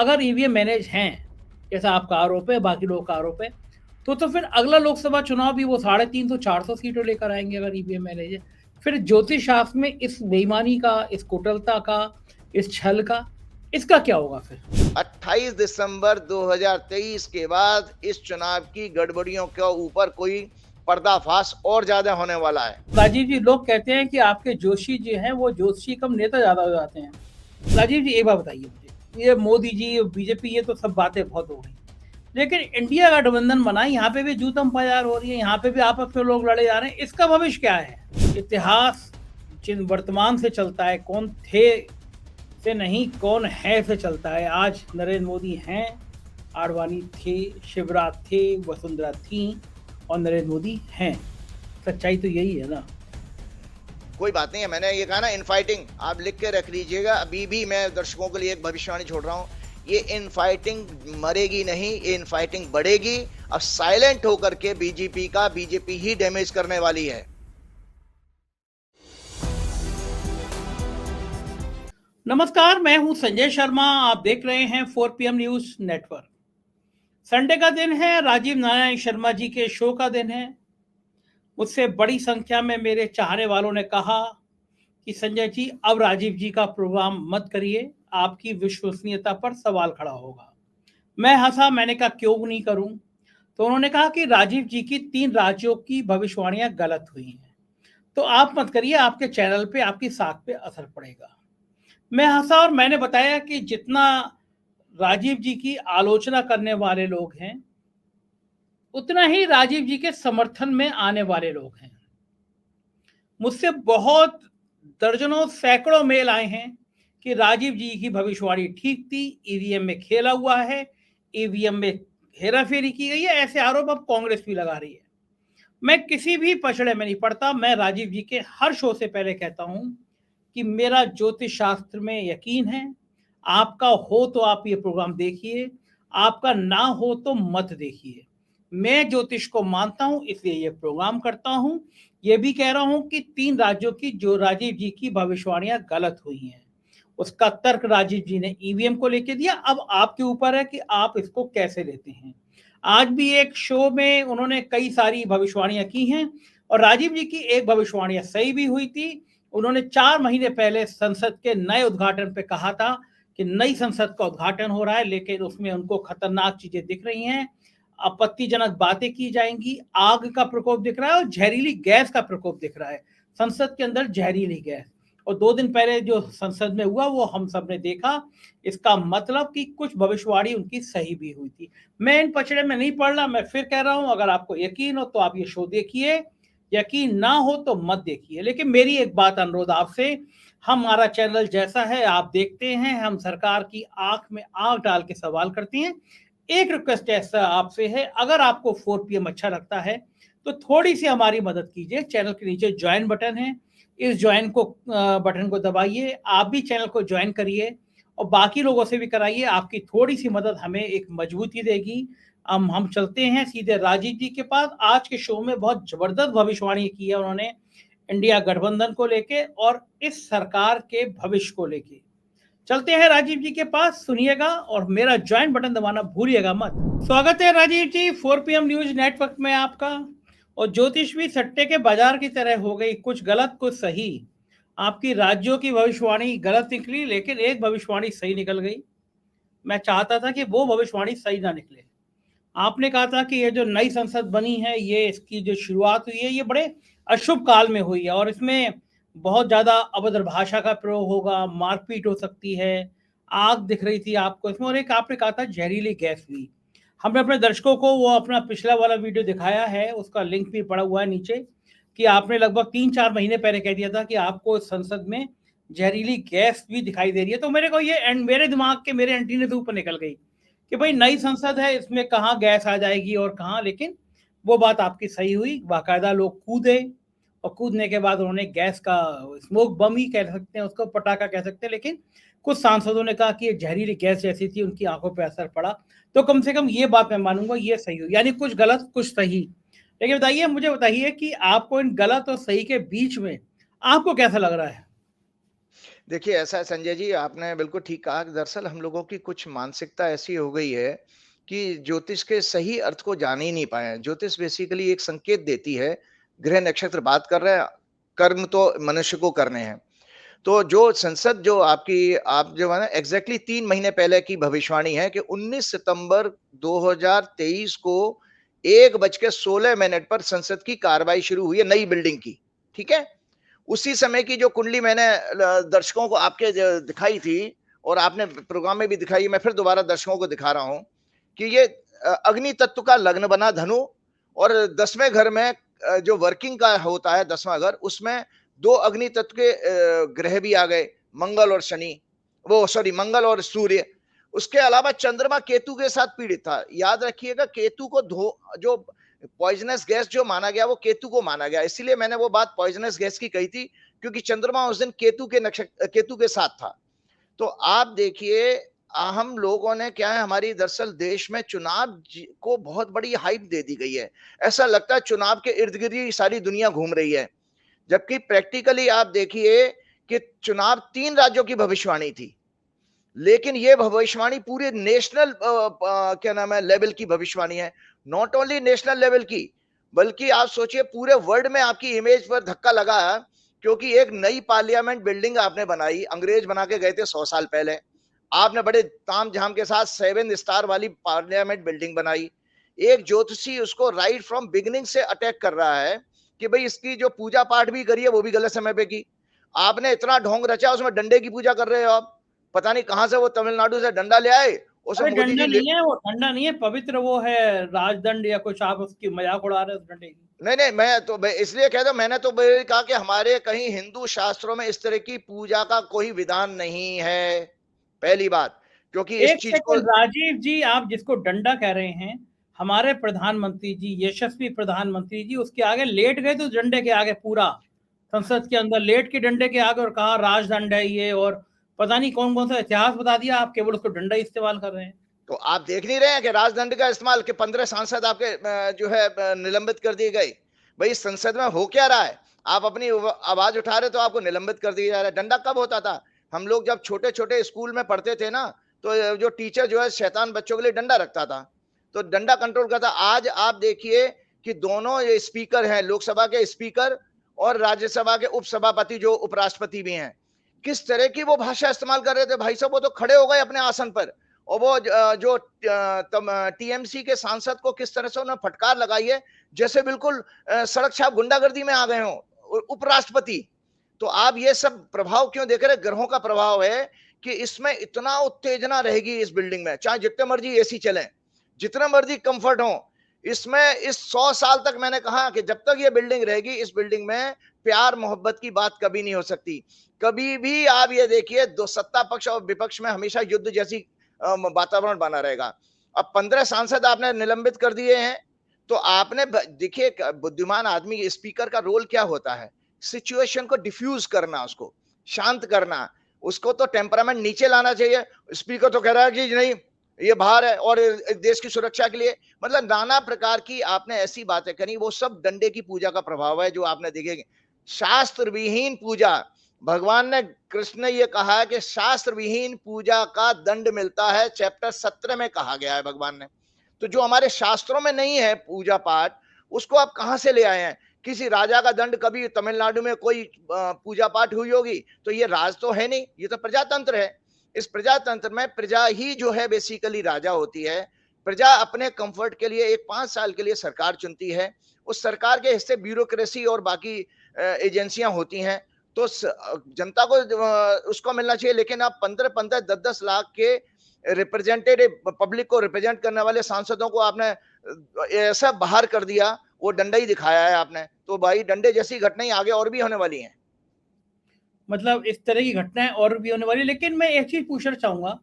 अगर EVM manage हैं, जैसा आपका आरोप है, बाकी लोगों का आरोप है, तो फिर अगला लोकसभा चुनाव भी वो 350-400 सीटें लेकर आएंगे अगर ईवीएम मैनेज है। फिर ज्योतिष शास्त्र में इस बेईमानी का, इस कुटिलता का, इस छल का, इसका क्या होगा फिर? 28 दिसंबर 2023 के बाद इस चुनाव की गड़बड़ियों के ऊपर कोई पर्दाफाश और ज्यादा होने वाला है। राजीव जी, लोग कहते हैं कि आपके जोशी जी हैं वो ज्योतिषी कम नेता ज्यादा हो जाते हैं। राजीव जी, एक बात बताइए मुझे, ये मोदी जी, बीजेपी, ये तो सब बातें बहुत हो गई, लेकिन इंडिया गठबंधन बना, यहाँ पे भी जूतम बाजार हो रही है, यहाँ पे भी आपस में लोग लड़े जा रहे हैं, इसका भविष्य क्या है? इतिहास जिन वर्तमान से चलता है, कौन थे से नहीं, कौन है से चलता है। आज नरेंद्र मोदी हैं, आडवाणी थे, शिवराज थे, वसुंधरा थी, और नरेंद्र मोदी हैं। सच्चाई तो यही है ना। कोई बात नहीं है, मैंने ये कहा ना, इनफाइटिंग आप लिख के रख लीजिएगा। अभी भी मैं दर्शकों के लिए एक भविष्यवाणी छोड़ रहा हूँ, ये इनफाइटिंग मरेगी नहीं, ये इनफाइटिंग बढ़ेगी। अब साइलेंट होकर के बीजेपी ही डैमेज करने वाली है। नमस्कार, मैं हूं संजय शर्मा, आप देख रहे हैं 4 PM न्यूज नेटवर्क। संडे का दिन है, राजीव नारायण शर्मा जी के शो का दिन है। मुझसे बड़ी संख्या में मेरे चाहने वालों ने कहा कि संजय जी, अब राजीव जी का प्रोग्राम मत करिए, आपकी विश्वसनीयता पर सवाल खड़ा होगा। मैं हंसा, मैंने कहा क्यों नहीं करूं? तो उन्होंने कहा कि राजीव जी की 3 राज्यों की भविष्यवाणियां गलत हुई हैं, तो आप मत करिए, आपके चैनल पे, आपकी साख पे असर पड़ेगा। मैं हंसा और मैंने बताया कि जितना राजीव जी की आलोचना करने वाले लोग हैं, उतना ही राजीव जी के समर्थन में आने वाले लोग हैं। मुझसे बहुत दर्जनों सैकड़ों मेल आए हैं कि राजीव जी की भविष्यवाणी ठीक थी, ईवीएम में खेला हुआ है, ईवीएम में हेराफेरी की गई है, ऐसे आरोप अब कांग्रेस भी लगा रही है। मैं किसी भी पछड़े में नहीं पड़ता। मैं राजीव जी के हर शो से पहले कहता हूं कि मेरा ज्योतिष शास्त्र में यकीन है। आपका हो तो आप ये प्रोग्राम देखिए, आपका ना हो तो मत देखिए। मैं ज्योतिष को मानता हूं, इसलिए ये प्रोग्राम करता हूं। ये भी कह रहा हूं कि 3 राज्यों की जो राजीव जी की भविष्यवाणियां गलत हुई हैं, उसका तर्क राजीव जी ने ईवीएम को लेके दिया। अब आपके ऊपर है कि आप इसको कैसे लेते हैं। आज भी एक शो में उन्होंने कई सारी भविष्यवाणियां की हैं, और राजीव जी की एक भविष्यवाणियां सही भी हुई थी। उन्होंने 4 महीने पहले संसद के नए उद्घाटन पे कहा था कि नई संसद का उद्घाटन हो रहा है, लेकिन उसमें उनको खतरनाक चीजें दिख रही हैं, आपत्तिजनक बातें की जाएंगी, आग का प्रकोप दिख रहा है और जहरीली गैस का प्रकोप दिख रहा है। संसद के अंदर जहरीली गैस, और 2 दिन पहले जो संसद में हुआ वो हम सब ने देखा। इसका मतलब कि कुछ भविष्यवाणी उनकी सही भी हुई थी। मैं इन पचड़े में नहीं पड़ रहा। मैं फिर कह रहा हूं, अगर आपको यकीन हो तो आप ये शो देखिए, यकीन ना हो तो मत देखिए। लेकिन मेरी एक बात, अनुरोध आपसे, हमारा चैनल जैसा है आप देखते हैं, हम सरकार की आंख में आंख डाल के सवाल करते हैं। एक रिक्वेस्ट ऐसा आपसे है, अगर आपको 4 PM अच्छा लगता है तो थोड़ी सी हमारी मदद कीजिए। चैनल के नीचे ज्वाइन बटन है, इस ज्वाइन को बटन को दबाइए, आप भी चैनल को ज्वाइन करिए और बाकी लोगों से भी कराइए। आपकी थोड़ी सी मदद हमें एक मजबूती देगी। हम चलते हैं सीधे राजीव जी के पास। आज के शो में बहुत जबरदस्त भविष्यवाणी की है उन्होंने, इंडिया गठबंधन को लेके और इस सरकार के भविष्य को लेके। चलते हैं राजीव जी के पास, सुनिएगा और मेरा ज्वाइन बटन दबाना भूलिएगा मत। स्वागत है राजीव जी, 4 PM न्यूज नेटवर्क में आपका। और ज्योतिष भी सट्टे के बाजार की तरह हो गई, कुछ गलत कुछ सही। आपकी राज्यों की भविष्यवाणी गलत निकली, लेकिन एक भविष्यवाणी सही निकल गई। मैं चाहता था कि वो भविष्यवाणी सही ना निकले। आपने कहा था कि ये जो नई संसद बनी है, ये इसकी जो शुरुआत हुई है, ये बड़े अशुभ काल में हुई है और इसमें बहुत ज्यादा अभद्र भाषा का प्रयोग होगा, मारपीट हो सकती है, आग दिख रही थी आपको इसमें, और एक आपने कहा था जहरीली गैस भी। हमने अपने दर्शकों को वो अपना पिछला वाला वीडियो दिखाया है, उसका लिंक भी पड़ा हुआ है नीचे, कि आपने लगभग 3-4 महीने पहले कह दिया था कि आपको इस संसद में जहरीली गैस भी दिखाई दे रही है। तो मेरे को ये मेरे दिमाग के मेरे एंटीने से ऊपर निकल गई कि भाई नई संसद है, इसमें कहाँ गैस आ जाएगी और कहाँ। लेकिन वो बात आपकी सही हुई, बाकायदा लोग कूदे, और कूदने के बाद उन्होंने गैस का, स्मोक बम ही कह सकते हैं उसको, पटाखा कह सकते हैं, लेकिन कुछ सांसदों ने कहा कि ये जहरीली गैस जैसी थी, उनकी आंखों पर असर पड़ा। तो कम से कम ये बात मैं मानूंगा, ये सही हुई, यानी कुछ गलत कुछ सही। लेकिन बताइए, मुझे बताइए कि आपको इन गलत और सही के बीच में आपको कैसा लग रहा है? देखिए ऐसा है संजय जी, आपने बिल्कुल ठीक कहा कि दरअसल हम लोगों की कुछ मानसिकता ऐसी हो गई है कि ज्योतिष के सही अर्थ को जान ही नहीं पाए हैं। ज्योतिष बेसिकली एक संकेत देती है, ग्रह नक्षत्र बात कर रहे हैं, कर्म तो मनुष्य को करने हैं। तो जो संसद जो आपकी आप जो है ना एग्जैक्टली 3 महीने पहले की भविष्यवाणी है कि 19 सितंबर 2023 को 1:16 पर संसद की कार्रवाई शुरू हुई है नई बिल्डिंग की, ठीक है? उसी समय की जो कुंडली मैंने दर्शकों को आपके दिखाई थी और आपने प्रोग्राम में भी दिखाई, मैं फिर दोबारा दर्शकों को दिखा रहा हूं कि ये अग्नि तत्व का लग्न बना धनु और 10वें घर में जो वर्किंग का होता है 10वां घर, उसमें दो अग्नि तत्व के ग्रह भी आ गए, मंगल और शनि, वो सॉरी मंगल और सूर्य। उसके अलावा चंद्रमा केतु के साथ पीड़ित था। याद रखिएगा केतु को जो पॉइजनस गैस जो माना गया वो केतु को माना गया, इसीलिए मैंने वो बात पॉइजनस गैस की कही थी क्योंकि चंद्रमा उस दिन केतु के साथ था। तो आप देखिए हम लोगों ने क्या है, हमारी दरअसल देश में चुनाव को बहुत बड़ी हाइप दे दी गई है। ऐसा लगता है चुनाव के इर्द गिर्द ही सारी दुनिया घूम रही है, जबकि प्रैक्टिकली आप देखिए कि चुनाव 3 राज्यों की भविष्यवाणी थी, लेकिन ये भविष्यवाणी पूरे नेशनल क्या नाम है लेवल की भविष्यवाणी है। नॉट ओनली नेशनल लेवल की, बल्कि आप सोचिए पूरे वर्ल्ड में आपकी इमेज पर धक्का लगा है, क्योंकि एक नई पार्लियामेंट बिल्डिंग आपने बनाई, अंग्रेज बना के गए थे 100 साल पहले। आपने बड़े ताम झाम के साथ 7 स्टार वाली पार्लियामेंट बिल्डिंग बनाई। एक ज्योतिषी उसको राइट फ्रॉम बिगिनिंग से अटैक कर रहा है कि भाई इसकी जो पूजा पाठ भी करी है वो भी गलत समय पे की। आपने इतना ढोंग रचा, उसमें डंडे की पूजा कर रहे हो आप। पता नहीं कहां से वो तमिलनाडु से डंडा ले आए, उसे अरे मोदी डंडा जी ले। नहीं है, वो डंडा नहीं है, पवित्र वो है राजदंड या कुछ, आप उसकी मजाक उड़ा रहे हो उस डंडे की। नहीं नहीं, मैं इसलिए कहता हूं, मैंने तो कहा कि हमारे कहीं हिंदू शास्त्रों में इस तरह की पूजा का कोई विधान नहीं है, पहली बात, क्योंकि इस एक चीज को। सेकंड राजीव जी, आप जिसको डंडा कह रहे हैं, हमारे प्रधानमंत्री जी, यशस्वी प्रधानमंत्री जी, उसके आगे लेट गए तो डंडे के आगे पूरा संसद के अंदर लेट के डंडे के आगे और कहा राजदंड है ये, और पता नहीं कौन कौन सा इतिहास बता दिया, आप केवल उसको डंडा ही इस्तेमाल कर रहे हैं। तो आप देख नहीं रहे हैं कि राजदंड का इस्तेमाल के 15 सांसद आपके जो है निलंबित कर दिए गए। भाई संसद में हो क्या रहा है? आप अपनी आवाज उठा रहे तो आपको निलंबित कर दिया जा रहा है। डंडा कब होता था? हम लोग जब छोटे छोटे स्कूल में पढ़ते थे ना, तो जो टीचर जो है शैतान बच्चों के लिए डंडा रखता था, तो डंडा कंट्रोल करता। आज आप देखिए कि दोनों ये स्पीकर हैं, लोकसभा के स्पीकर और राज्यसभा के उपसभापति जो उपराष्ट्रपति भी हैं, किस तरह की वो भाषा इस्तेमाल कर रहे थे भाई साहब। वो तो खड़े हो गए अपने आसन पर, और वो जो टीएमसी के सांसद को किस तरह से उन्होंने फटकार लगाई है, जैसे बिल्कुल सड़क छाप गुंडागर्दी में आ गए हो उपराष्ट्रपति। तो आप ये सब प्रभाव क्यों देख रहे? ग्रहों का प्रभाव है कि इसमें इतना उत्तेजना रहेगी इस बिल्डिंग में, चाहे जितने मर्जी एसी चलें, जितना मर्जी कंफर्ट हो, इसमें इस 100 साल तक मैंने कहा कि जब तक ये बिल्डिंग रहेगी, इस बिल्डिंग में प्यार मोहब्बत की बात कभी नहीं हो सकती। कभी भी आप ये देखिए, दो सत्ता पक्ष और विपक्ष में हमेशा युद्ध जैसी वातावरण बना रहेगा। अब 15 सांसद आपने निलंबित कर दिए हैं, तो आपने देखिए बुद्धिमान आदमी स्पीकर का रोल क्या होता है? सिचुएशन को डिफ्यूज करना, उसको शांत करना, उसको तो टेम्परामेंट नीचे लाना चाहिए। स्पीकर तो कह रहा है कि नहीं ये बाहर है और देश की सुरक्षा के लिए, मतलब नाना प्रकार की आपने ऐसी बातें करी, वो सब डंडे की पूजा का प्रभाव है जो आपने देखेंगे। शास्त्र विहीन पूजा, भगवान ने कृष्ण ने ये कहा है कि शास्त्र विहीन पूजा का दंड मिलता है, चैप्टर 17 में कहा गया है भगवान ने। तो जो हमारे शास्त्रों में नहीं है पूजा पाठ, उसको आप कहां से ले आए हैं? किसी राजा का दंड कभी तमिलनाडु में कोई पूजा पाठ हुई होगी? तो ये राज तो है नहीं, ये तो प्रजातंत्र है। इस प्रजातंत्र में प्रजा ही जो है बेसिकली राजा होती है। प्रजा अपने कंफर्ट के लिए एक 5 साल के लिए सरकार चुनती है, उस सरकार के हिस्से ब्यूरोक्रेसी और बाकी एजेंसियां होती हैं। तो जनता को उसको मिलना चाहिए, लेकिन आप 15-15 10-10 लाख के रिप्रेजेंटेटिव पब्लिक को रिप्रेजेंट करने वाले सांसदों को आपने ऐसा बाहर कर दिया, वो डंडा ही दिखाया है आपने। तो भाई डंडे जैसी घटनाएं आगे और भी होने वाली हैं। मतलब इस तरह की घटनाएं और भी होने वाली। लेकिन मैं एक चीज पूछना चाहूंगा,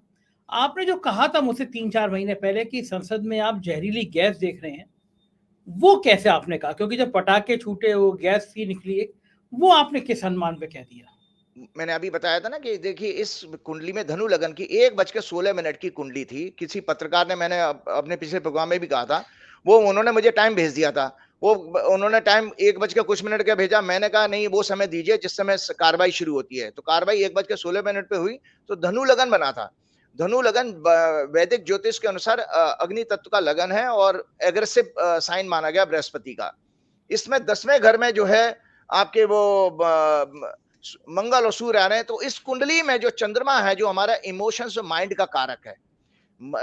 आपने जो कहा था मुझसे 3-4 महीने पहले कि संसद में आप जहरीली गैस देख रहे हैं, वो कैसे आपने कहा? क्योंकि जब पटाखे छूटे वो गैस सी निकली एक, वो आपने किस अनुमान पे कह दिया? मैंने अभी बताया था ना कि देखिए इस कुंडली में धनु लगन की 1:16 की कुंडली थी। किसी पत्रकार ने, मैंने अपने पिछले प्रोग्राम में भी कहा था, वो उन्होंने मुझे टाइम भेज दिया था। वो उन्होंने टाइम 1 बज के कुछ मिनट का भेजा, मैंने कहा नहीं वो समय दीजिए जिस समय कार्रवाई शुरू होती है। तो कार्रवाई 1 बज के 16 मिनट पे हुई। तो धनु लगन बना था। धनु लगन वैदिक ज्योतिष के अनुसार अग्नि तत्व का लगन है और एग्रेसिव साइन माना गया बृहस्पति का। इसमें 10वें घर में जो है आपके वो मंगल और सूर्य आ रहे हैं। तो इस कुंडली में जो चंद्रमा है जो हमारा इमोशंस और माइंड का कारक है,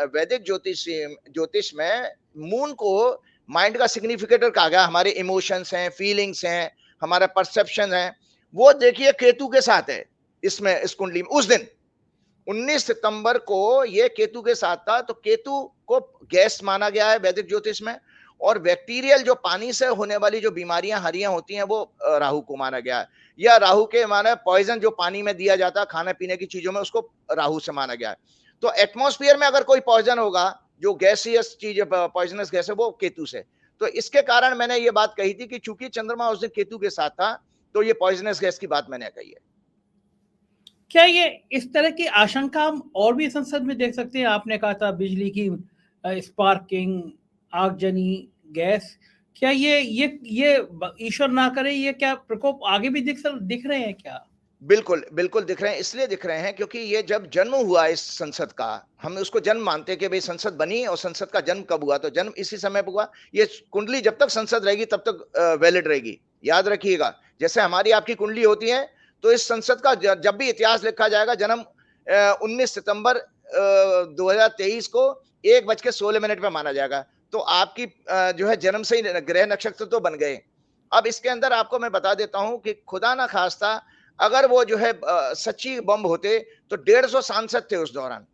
वैदिक ज्योतिष में मून को माइंड का सिग्निफिकेटर कहा गया। हमारे इमोशंस हैं, फीलिंग्स हैं, हमारा परसेप्शन है, वो देखिए केतु के साथ है इसमें, इस कुंडली में। उस दिन 19 सितंबर को ये केतु के साथ था। तो केतु को गैस माना गया है वैदिक ज्योतिष में, और बैक्टीरियल जो पानी से होने वाली जो बीमारियां हरियां होती हैं वो राहु को माना गया है। या राहु के माना पॉइजन जो पानी में दिया जाता है खाने पीने की चीजों में, उसको राहु से माना गया है। तो एटमॉस्फेयर में अगर कोई पॉइजन होगा, जो गैसियस चीज पॉइजनस गैस है, वो केतु से। तो इसके कारण मैंने ये बात कही थी कि चूंकि चंद्रमा उस दिन केतु के साथ था, तो ये पॉइजनस गैस की बात मैंने कही है। क्या ये इस तरह की आशंका हम और भी संसद में देख सकते हैं? आपने कहा था बिजली की स्पार्किंग, आगजनी गैस, क्या ये ईश्वर ना करे, ये क्या प्रकोप आगे भी दिख रहे हैं क्या? बिल्कुल बिल्कुल दिख रहे हैं। इसलिए दिख रहे हैं क्योंकि ये जब जन्म हुआ इस संसद का, हम उसको जन्म मानते हैं कि भाई संसद बनी और संसद का जन्म कब हुआ, तो जन्म इसी समय पर हुआ। ये कुंडली जब तक संसद रहेगी तब तक वैलिड रहेगी, याद रखिएगा। जैसे हमारी आपकी कुंडली होती है, तो इस संसद का जब भी इतिहास लिखा जाएगा, जन्म 19 सितंबर 2023 को 1 बज के 16 मिनट पे माना जाएगा। तो आपकी जो है जन्म से ही ग्रह नक्षत्र तो बन गए। अब इसके अंदर आपको मैं बता देता हूं कि खुदा ना खास्ता अगर वो जो है सच्ची बम होते, तो 150 सांसद थे उस दौरान।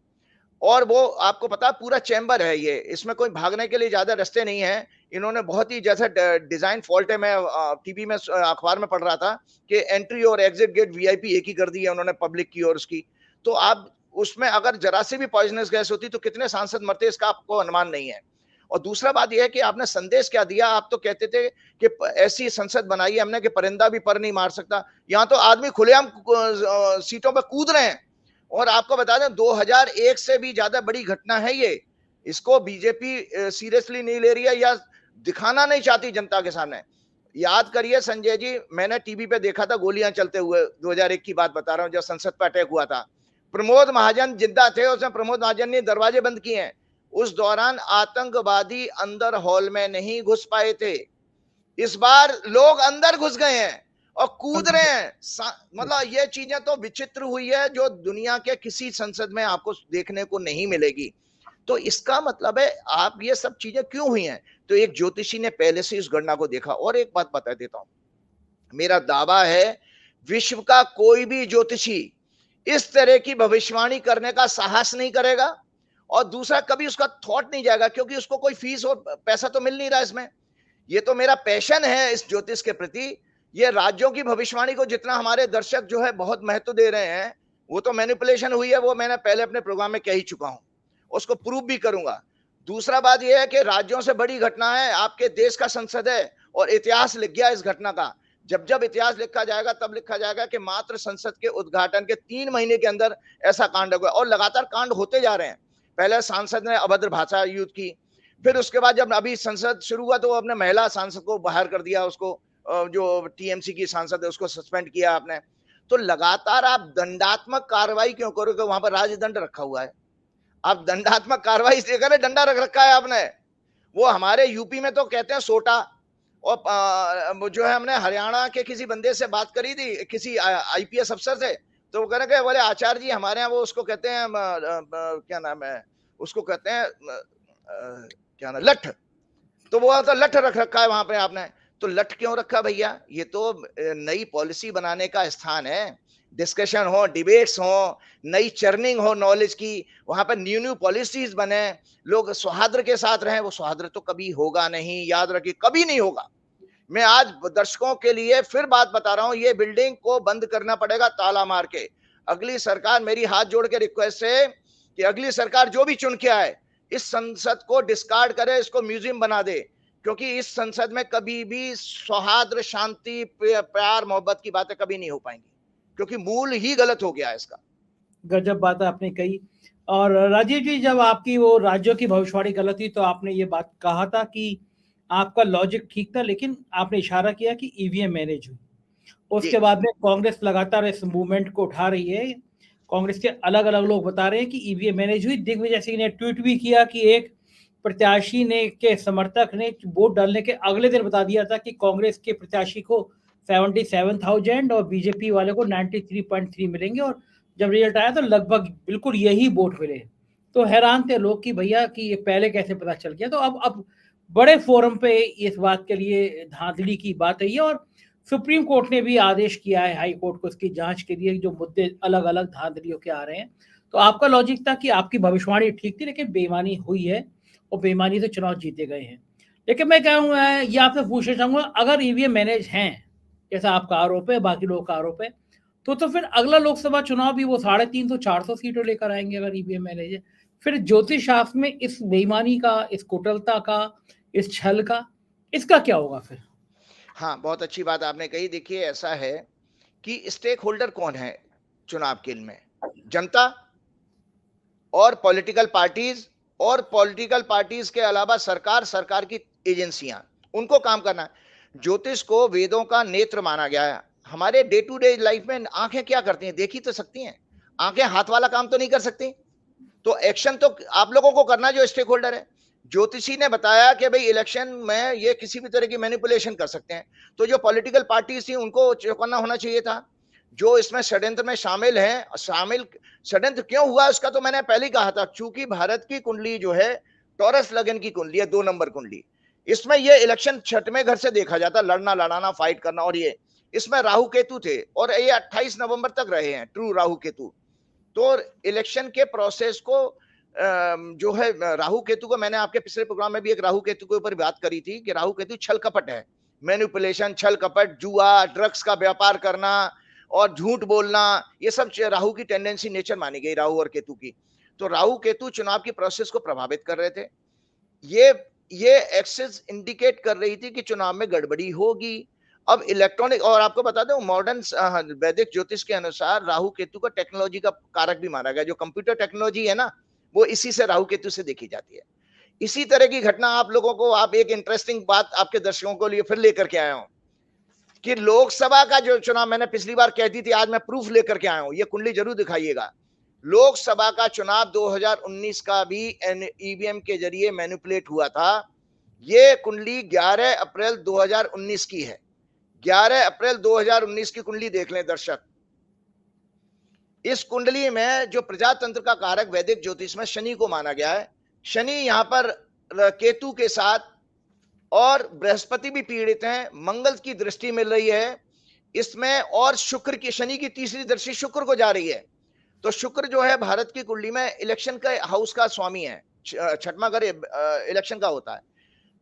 और वो आपको पता पूरा चैम्बर है ये, इसमें कोई भागने के लिए ज्यादा रास्ते नहीं है। इन्होंने बहुत ही जैसा डिजाइन फॉल्ट है, मैं टीवी में अखबार में पढ़ रहा था कि एंट्री और एग्जिट गेट वीआईपी एक ही कर दी है उन्होंने पब्लिक की और उसकी। तो आप उसमें अगर जरा सी भी पॉइजनस गैस होती तो कितने सांसद मरते, इसका आपको अनुमान नहीं है। और दूसरा बात यह है कि आपने संदेश क्या दिया। आप तो कहते थे कि ऐसी संसद बनाई है हमने कि परिंदा भी पर नहीं मार सकता। यहाँ तो आदमी खुलेआम सीटों पर कूद रहे हैं। और आपको बता दें 2001 से भी ज्यादा बड़ी घटना है ये। इसको बीजेपी सीरियसली नहीं ले रही है या दिखाना नहीं चाहती जनता के सामने। याद करिए संजय जी, मैंने टीवी पे देखा था गोलियां चलते हुए, 2001 की बात बता रहा हूं, जब संसद पर अटैक हुआ था। प्रमोद महाजन जिंदा थे, उसमें प्रमोद महाजन ने दरवाजे बंद किए हैं। उस दौरान आतंकवादी अंदर हॉल में नहीं घुस पाए थे। इस बार लोग अंदर घुस गए हैं और कूद रहे हैं। मतलब ये चीजें तो विचित्र हुई है जो दुनिया के किसी संसद में आपको देखने को नहीं मिलेगी। तो इसका मतलब है आप ये सब चीजें क्यों हुई हैं, तो एक ज्योतिषी ने पहले से इस गणना को देखा। और एक बात बता देता हूं, मेरा दावा है विश्व का कोई भी ज्योतिषी इस तरह की भविष्यवाणी करने का साहस नहीं करेगा। और दूसरा, कभी उसका थॉट नहीं जाएगा, क्योंकि उसको कोई फीस और पैसा तो मिल नहीं रहा इसमें। ये तो मेरा पैशन है इस ज्योतिष के प्रति। ये राज्यों की भविष्यवाणी को जितना हमारे दर्शक जो है बहुत महत्व दे रहे हैं, वो तो मैनिपुलेशन हुई है, वो मैंने पहले अपने प्रोग्राम में कह ही चुका हूं, उसको प्रूव भी करूंगा। दूसरा बात यह है कि राज्यों से बड़ी घटना है, आपके देश का संसद है और इतिहास लिख गया इस घटना का। जब जब इतिहास लिखा जाएगा तब लिखा जाएगा कि मात्र संसद के उद्घाटन के 3 महीने के अंदर ऐसा कांड हुआ। और लगातार कांड होते जा रहे हैं। पहले सांसद ने अभद्र भाषा यूज की, फिर उसके बाद जब अभी संसद शुरू हुआ तो अपने महिला सांसद को बाहर कर दिया, उसको जो टीएमसी की सांसद है उसको सस्पेंड किया आपने। तो लगातार आप दंडात्मक कार्रवाई क्यों करोगे? वहां पर राजदंड रखा हुआ है। आप दंडात्मक कार्रवाई इसलिए करें, डंडा रख रखा है आपने। वो हमारे यूपी में तो कहते हैं सोटा। और जो है हमने हरियाणा के किसी बंदे से बात करी थी, किसी आईपीएस अफसर से, तो वो कह रहे बोले आचार्य जी हमारे यहाँ वो उसको कहते हैं क्या नाम है, उसको कहते हैं क्या नाम, लठ। तो वो तो लठ रख रखा है वहां पे आपने। तो लठ क्यों रखा भैया? ये तो नई पॉलिसी बनाने का स्थान है। डिस्कशन हो, डिबेट्स हो, नई चर्निंग हो नॉलेज की, वहां पर न्यू न्यू पॉलिसीज बने, लोग सौहार्द के साथ रहें। वो सौहार्द तो कभी होगा नहीं, याद रखिए, कभी नहीं होगा। मैं आज दर्शकों के लिए फिर बात बता रहा हूं, ये बिल्डिंग को बंद करना पड़ेगा ताला मार के। अगली सरकार, मेरी हाथ जोड़ के रिक्वेस्ट है कि अगली सरकार जो भी चुन के आए, इस संसद को डिस्कार्ड करे, इसको म्यूजियम बना दे। क्योंकि इस संसद में कभी भी सौहार्द, शांति, प्यार, मोहब्बत की बातें कभी नहीं हो पाएंगी, क्योंकि मूल ही गलत हो गया है इसका। गजब बात आपने कही। और राजीव जी, जब आपकी वो राज्यों की भविष्यवाणी गलत थी तो आपने ये बात कहा था कि आपका लॉजिक ठीक था, लेकिन आपने इशारा किया कि ईवीएम मैनेज हुई। उसके जी बाद में कांग्रेस लगातार इस मूवमेंट को उठा रही है। कांग्रेस के अलग अलग लोग बता रहे हैं कि ईवीएम मैनेज हुई। दिग्विजय सिंह ने ट्वीट भी किया कि एक प्रत्याशी ने के समर्थक ने वोट डालने के अगले दिन बता दिया था कि कांग्रेस के प्रत्याशी को 77,000 और बीजेपी वाले को 93.3 मिलेंगे, और जब रिजल्ट आया तो लगभग बिल्कुल यही वोट मिले। तो हैरान थे लोग कि भैया कि ये पहले कैसे पता चल गया। तो अब बड़े फोरम पे इस बात के लिए धांधली की बात है, और सुप्रीम कोर्ट ने भी आदेश किया है हाई कोर्ट को इसकी जांच के लिए, जो मुद्दे अलग अलग धांधलियों के आ रहे हैं। तो आपका लॉजिक था कि आपकी भविष्यवाणी ठीक थी, लेकिन बेईमानी हुई है, और बेईमानी से चुनाव जीते गए हैं। लेकिन मैं कहूँगा, ये आपसे पूछना चाहूंगा, अगर ईवीएम मैनेज हैं जैसा आपका आरोप है, बाकी लोगों का आरोप है, तो फिर अगला लोकसभा चुनाव भी वो 350-400 सीटों लेकर आएंगे अगर ईवीएम मैनेज है। फिर ज्योतिष शास्त्र में इस बेईमानी का, इस कुटिलता का, इस छल का, इसका क्या होगा फिर? हाँ, बहुत अच्छी बात आपने कही। देखिए, ऐसा है कि स्टेक होल्डर कौन है चुनाव के में? जनता और पॉलिटिकल पार्टीज, और पॉलिटिकल पार्टीज के अलावा सरकार, सरकार की एजेंसियां, उनको काम करना है। ज्योतिष को वेदों का नेत्र माना गया है। हमारे डे टू डे लाइफ में आंखें क्या करती हैं? देख ही तो सकती हैं। आंखें हाथ वाला काम तो नहीं कर सकती। तो एक्शन तो आप लोगों को करना, जो स्टेक होल्डर है। ज्योतिषी ने बताया कि भाई इलेक्शन में ये किसी भी तरह की मैनिपुलेशन कर सकते हैं, तो जो पॉलिटिकल पार्टीज थी उनको चौकन्ना होना चाहिए था। जो इसमें षड्यंत्र में शामिल हैं, षड्यंत्र क्यों हुआ उसका तो मैंने पहले ही कहा था। चूंकि भारत की कुंडली जो है टॉरस लगन की कुंडली है, 2 नंबर कुंडली। इसमें ये इलेक्शन छठवें घर से देखा जाता, लड़ना लड़ाना, फाइट करना, और ये इसमें राहु केतु थे, और ये 28 नवंबर तक रहे हैं ट्रू राहु केतु। तो इलेक्शन के प्रोसेस को जो है, राहु केतु को मैंने आपके पिछले प्रोग्राम में भी एक राहु केतु के ऊपर बात करी थी कि राहु केतु छल कपट है, मैनिपुलेशन, छल कपट, जुआ, ड्रग्स का व्यापार करना और झूठ बोलना, ये सब राहु की टेंडेंसी, नेचर मानी गई राहु और केतु की। तो राहु केतु चुनाव की प्रोसेस को प्रभावित कर रहे थे। ये एक्सेस इंडिकेट कर रही थी कि चुनाव में गड़बड़ी होगी। अब इलेक्ट्रॉनिक, और आपको बता दें मॉडर्न वैदिक ज्योतिष के अनुसार राहु केतु का टेक्नोलॉजी का कारक भी माना गया। जो कंप्यूटर टेक्नोलॉजी है ना, वो इसी से राहु केतु से देखी जाती है। इसी तरह की घटना आप लोगों को, आप एक इंटरेस्टिंग बात आपके दर्शकों को लिए फिर लेकर के आया हूं कि लोकसभा का जो चुनाव, मैंने पिछली बार कह दी थी, आज मैं प्रूफ लेकर के आया हूं, ये कुंडली जरूर दिखाइएगा। लोकसभा का चुनाव 2019 का भी ईवीएम के जरिए मैनिपुलेट हुआ था। ये कुंडली 11 अप्रैल 2019 की है। 11 अप्रैल 2019 की कुंडली देख लें दर्शक। इस कुंडली में जो प्रजातंत्र का कारक वैदिक ज्योतिष में शनि को माना गया है, शनि यहां पर केतु के साथ, और बृहस्पति भी पीड़ित हैं, मंगल की दृष्टि मिल रही है इसमें, और शुक्र की, शनि की तीसरी दृष्टि शुक्र को जा रही है। तो शुक्र जो है भारत की कुंडली में इलेक्शन का हाउस का स्वामी है, छठवां घर इलेक्शन का होता है।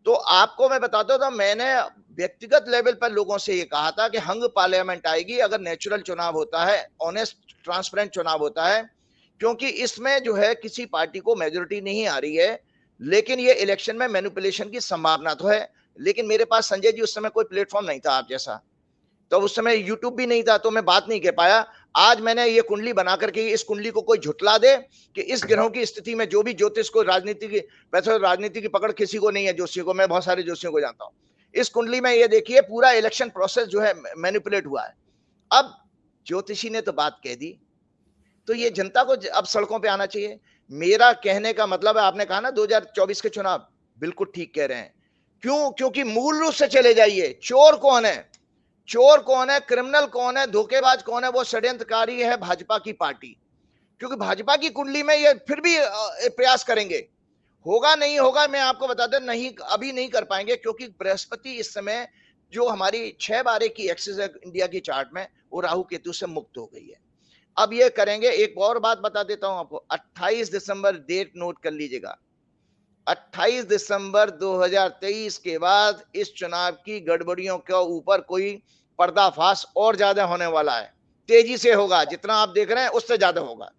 तो आपको मैं बताता हूं, तो मैंने व्यक्तिगत लेवल पर लोगों से ये कहा था कि हंग पार्लियामेंट आएगी अगर नेचुरल चुनाव होता है, ऑनेस्ट ट्रांसपेरेंट चुनाव होता है। क्योंकि इसमें जो है किसी पार्टी को मेजोरिटी नहीं आ रही है, लेकिन ये इलेक्शन में मैनिपुलेशन की संभावना तो है। लेकिन मेरे पास संजय जी उस समय कोई प्लेटफॉर्म नहीं था आप जैसा, तो उस समय यूट्यूब भी नहीं था, तो मैं बात नहीं कर पाया। आज मैंने ये कुंडली बना करके, इस कुंडली को कोई झुटला दे कि इस ग्रहों की स्थिति में जो भी ज्योतिष को, राजनीति की, वैसे राजनीति की पकड़ किसी को नहीं है, ज्योतिषियों को, मैं बहुत सारे ज्योतिषियों को जानता हूं। इस कुंडली में ये देखिए पूरा इलेक्शन प्रोसेस जो है मैनिपुलेट हुआ है। अब ज्योतिषी ने तो बात कह दी, तो ये जनता को अब सड़कों पे आना चाहिए। मेरा कहने का मतलब है, आपने कहा ना 2024 के चुनाव, बिल्कुल ठीक कह रहे हैं। क्यों? क्योंकि मूल रूप से चले जाइए, चोर कौन है, चोर कौन है, क्रिमिनल कौन है, धोखेबाज कौन है? वो षड्यंत्रकारी है भाजपा की पार्टी। क्योंकि भाजपा की कुंडली में ये फिर भी प्रयास करेंगे, होगा नहीं होगा मैं आपको बता दें, नहीं अभी नहीं कर पाएंगे, क्योंकि बृहस्पति इस समय जो हमारी 6 बारे की एक्सिस है इंडिया की चार्ट में, वो राहु केतु से मुक्त हो गई है। अब ये करेंगे। एक और बात बता देता हूं आपको, 28 दिसंबर डेट नोट कर लीजिएगा। 28 दिसंबर 2023 के बाद इस चुनाव की गड़बड़ियों के ऊपर कोई पर्दाफाश और ज्यादा होने वाला है, तेजी से होगा। जितना आप देख रहे हैं उससे ज्यादा होगा।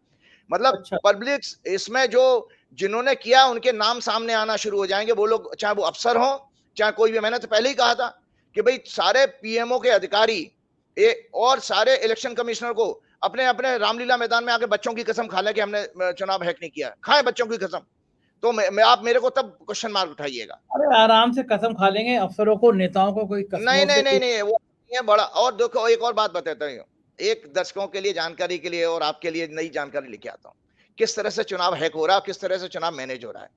मतलब अच्छा। पब्लिक इसमें जो जिन्होंने किया उनके नाम सामने आना शुरू हो जाएंगे, वो लोग चाहे वो अफसर हो चाहे कोई भी। मैंने तो पहले ही कहा था कि भाई सारे पीएमओ के अधिकारी और सारे इलेक्शन कमिश्नर को अपने अपने रामलीला मैदान में आके बच्चों की कसम खा लें कि हमने चुनाव हैक नहीं किया, खाएं बच्चों की कसम। तो मैं आप मेरे को तब क्वेश्चन मार्क उठाइएगा। अरे आराम से कसम खा लेंगे, अफसरों को, नेताओं को कोई नहीं कसमों नहीं से नहीं कोई। नहीं, वो नहीं है बड़ा। और देखो एक और बात बताता हूँ, एक दर्शकों के लिए जानकारी के लिए और आपके लिए नई जानकारी लेके आता हूँ, किस तरह से चुनाव हैक हो रहा है, किस तरह से चुनाव मैनेज हो रहा है।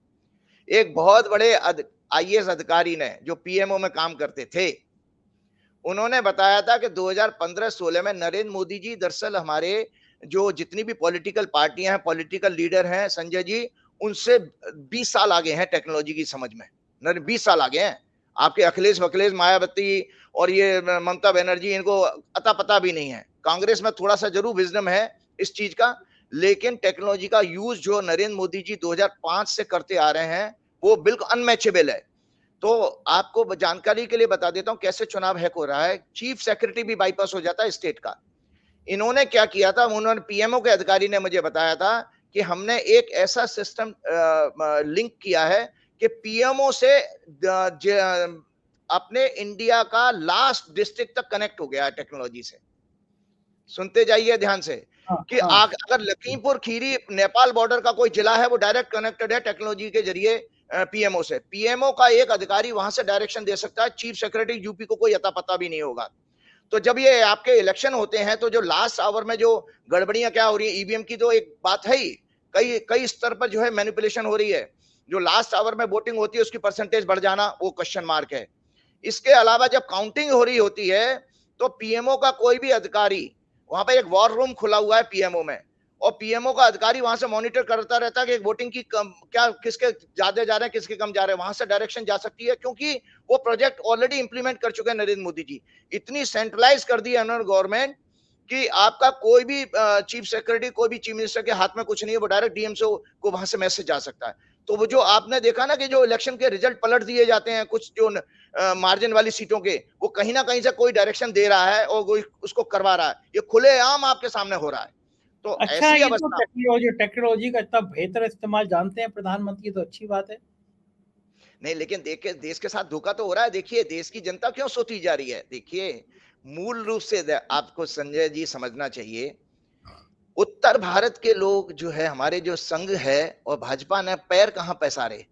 एक बहुत बड़े आईएएस अधिकारी ने, जो पीएमओ में काम करते थे, उन्होंने बताया था कि 2015-16 में नरेंद्र मोदी जी दरअसल हमारे जो जितनी भी पॉलिटिकल पार्टियां हैं, पॉलिटिकल लीडर हैं संजय जी, उनसे 20 साल आगे हैं टेक्नोलॉजी की समझ में। 20 साल आगे हैं। आपके अखिलेश वखिलेश मायावती और ये ममता बनर्जी, इनको अता पता भी नहीं है। कांग्रेस में थोड़ा सा जरूर विजडम है इस चीज का, लेकिन टेक्नोलॉजी का यूज जो नरेंद्र मोदी जी 2005 से करते आ रहे हैं, वो बिल्कुल अनमैचेबल है। तो आपको जानकारी के लिए बता देता हूं कैसे चुनाव हैक हो रहा है। चीफ सेक्रेटरी भी बाईपास हो जाता है स्टेट का। इन्होंने क्या किया था, उन्होंने पीएमओ के अधिकारी ने मुझे बताया था कि हमने एक ऐसा सिस्टम लिंक किया है कि पीएमओ से अपने इंडिया का लास्ट डिस्ट्रिक्ट तक कनेक्ट हो गया है टेक्नोलॉजी से। सुनते जाइए ध्यान से हाँ कि हाँ। अगर लखीमपुर खीरी नेपाल बॉर्डर का कोई जिला है, वो डायरेक्ट कनेक्टेड है टेक्नोलॉजी के जरिए पीएमओ से। पीएमओ का एक अधिकारी वहां से डायरेक्शन दे सकता है, चीफ सेक्रेटरी यूपी को कोई अता पता भी नहीं होगा। तो जब ये आपके इलेक्शन होते हैं, तो जो लास्ट आवर में जो गड़बड़ियां क्या हो रही है, ईवीएम की तो एक बात है ही, कई कई स्तर पर जो है मैनिपुलेशन हो रही है। जो लास्ट आवर में वोटिंग होती है उसकी परसेंटेज बढ़ जाना, वो क्वेश्चन मार्क है। इसके अलावा जब काउंटिंग हो रही होती है, तो पीएमओ का कोई भी अधिकारी, वहां पर एक वॉर रूम खुला हुआ है पीएमओ में, और पीएमओ का अधिकारी वहां से मॉनिटर करता रहता है कि वोटिंग की क्या किसके ज्यादा जा रहे हैं, किसके कम जा रहे हैं। वहां से डायरेक्शन जा सकती है, क्योंकि वो प्रोजेक्ट ऑलरेडी इंप्लीमेंट कर चुके हैं नरेंद्र मोदी जी। इतनी सेंट्रलाइज कर दी है उन्होंने गवर्नमेंट कि आपका कोई भी चीफ सेक्रेटरी, कोई भी चीफ मिनिस्टर के हाथ में कुछ नहीं है, वो डायरेक्ट डीएमसीओ को वहां से मैसेज जा सकता है। तो वो जो आपने देखा ना कि जो इलेक्शन के रिजल्ट पलट दिए जाते हैं कुछ जो मार्जिन वाली सीटों के, वो कहीं ना कहीं से कोई डायरेक्शन दे रहा है और कोई उसको करवा रहा है। ये खुलेआम आपके सामने हो रहा है। तो अच्छा, ऐसी ये तो अवस्था। टेक्नोलॉजी का इतना बेहतर इस्तेमाल जानते हैं प्रधानमंत्री, तो अच्छी बात है। नहीं, लेकिन देखिए देश के साथ धोखा तो हो रहा है। देखिए देश की जनता क्यों सोती जा रही है। देखिए मूल रूप से आपको संजय जी समझना चाहिए, उत्तर भारत के लोग जो है, हमारे जो संघ है और भाजपा ने पैर कहां पसारे,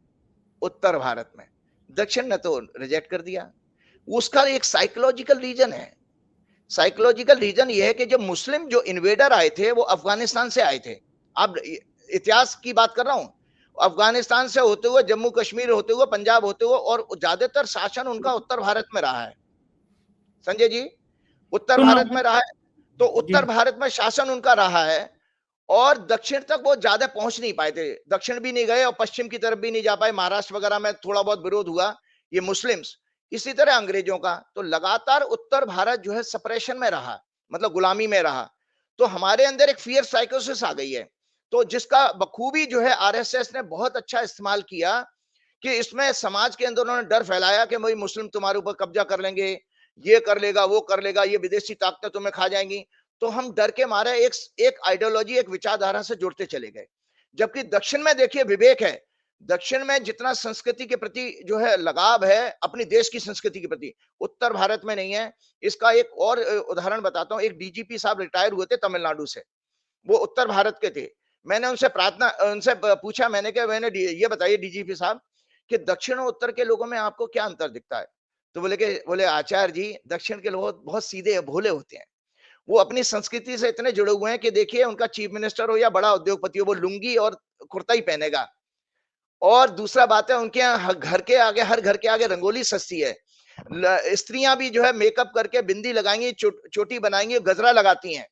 उत्तर भारत में। दक्षिण ने तो रिजेक्ट कर दिया। उसका एक साइकोलॉजिकल रीजन है। साइकोलॉजिकल रीजन यह है कि जब मुस्लिम जो इन्वेडर आए थे, वो अफगानिस्तान से आए थे। अब इतिहास की बात कर रहा हूं, अफगानिस्तान से होते हुए, जम्मू कश्मीर होते हुए, पंजाब होते हुए, और ज्यादातर शासन उनका उत्तर भारत में रहा है संजय जी, उत्तर सुन रहा भारत हूँ। में रहा है। तो जी। उत्तर भारत में शासन उनका रहा है, और दक्षिण तक वो ज्यादा पहुंच नहीं पाए थे। दक्षिण भी नहीं गए और पश्चिम की तरफ भी नहीं जा पाए। महाराष्ट्र वगैरह में थोड़ा बहुत विरोध हुआ, ये मुस्लिम्स। इसी तरह अंग्रेजों का तो लगातार उत्तर भारत जो है सप्रेशन में रहा, मतलब गुलामी में रहा। तो हमारे अंदर एक फियर साइकोसिस आ गई है, तो जिसका बखूबी जो है आरएसएस ने बहुत अच्छा इस्तेमाल किया कि इसमें समाज के अंदर उन्होंने डर फैलाया कि भाई मुस्लिम तुम्हारे ऊपर कब्जा कर लेंगे, ये कर लेगा, वो कर लेगा, ये विदेशी ताकतें तुम्हें खा जाएंगी। तो हम डर के मारे एक एक आइडियोलॉजी, एक विचारधारा से जुड़ते चले गए। जबकि दक्षिण में देखिए विवेक है। दक्षिण में जितना संस्कृति के प्रति जो है लगाव है, अपनी देश की संस्कृति के प्रति, उत्तर भारत में नहीं है। इसका एक और उदाहरण बताता हूं। एक डीजीपी साहब रिटायर हुए थे तमिलनाडु से, वो उत्तर भारत के थे। मैंने उनसे पूछा, मैंने कहा मैंने ये बताइए डीजीपी साहब कि दक्षिण और उत्तर के लोगों में आपको क्या अंतर दिखता है। तो बोले आचार्य जी, दक्षिण के लोग बहुत सीधे भोले होते हैं। वो अपनी संस्कृति से इतने जुड़े हुए हैं कि देखिए उनका चीफ मिनिस्टर हो या बड़ा उद्योगपति हो, वो लुंगी और कुर्ता ही पहनेगा। और दूसरा बात है, उनके यहाँ घर के आगे, हर घर के आगे रंगोली सस्ती है। स्त्रियां भी जो है मेकअप करके बिंदी लगाएंगी, चोटी बनाएंगी, गजरा लगाती हैं।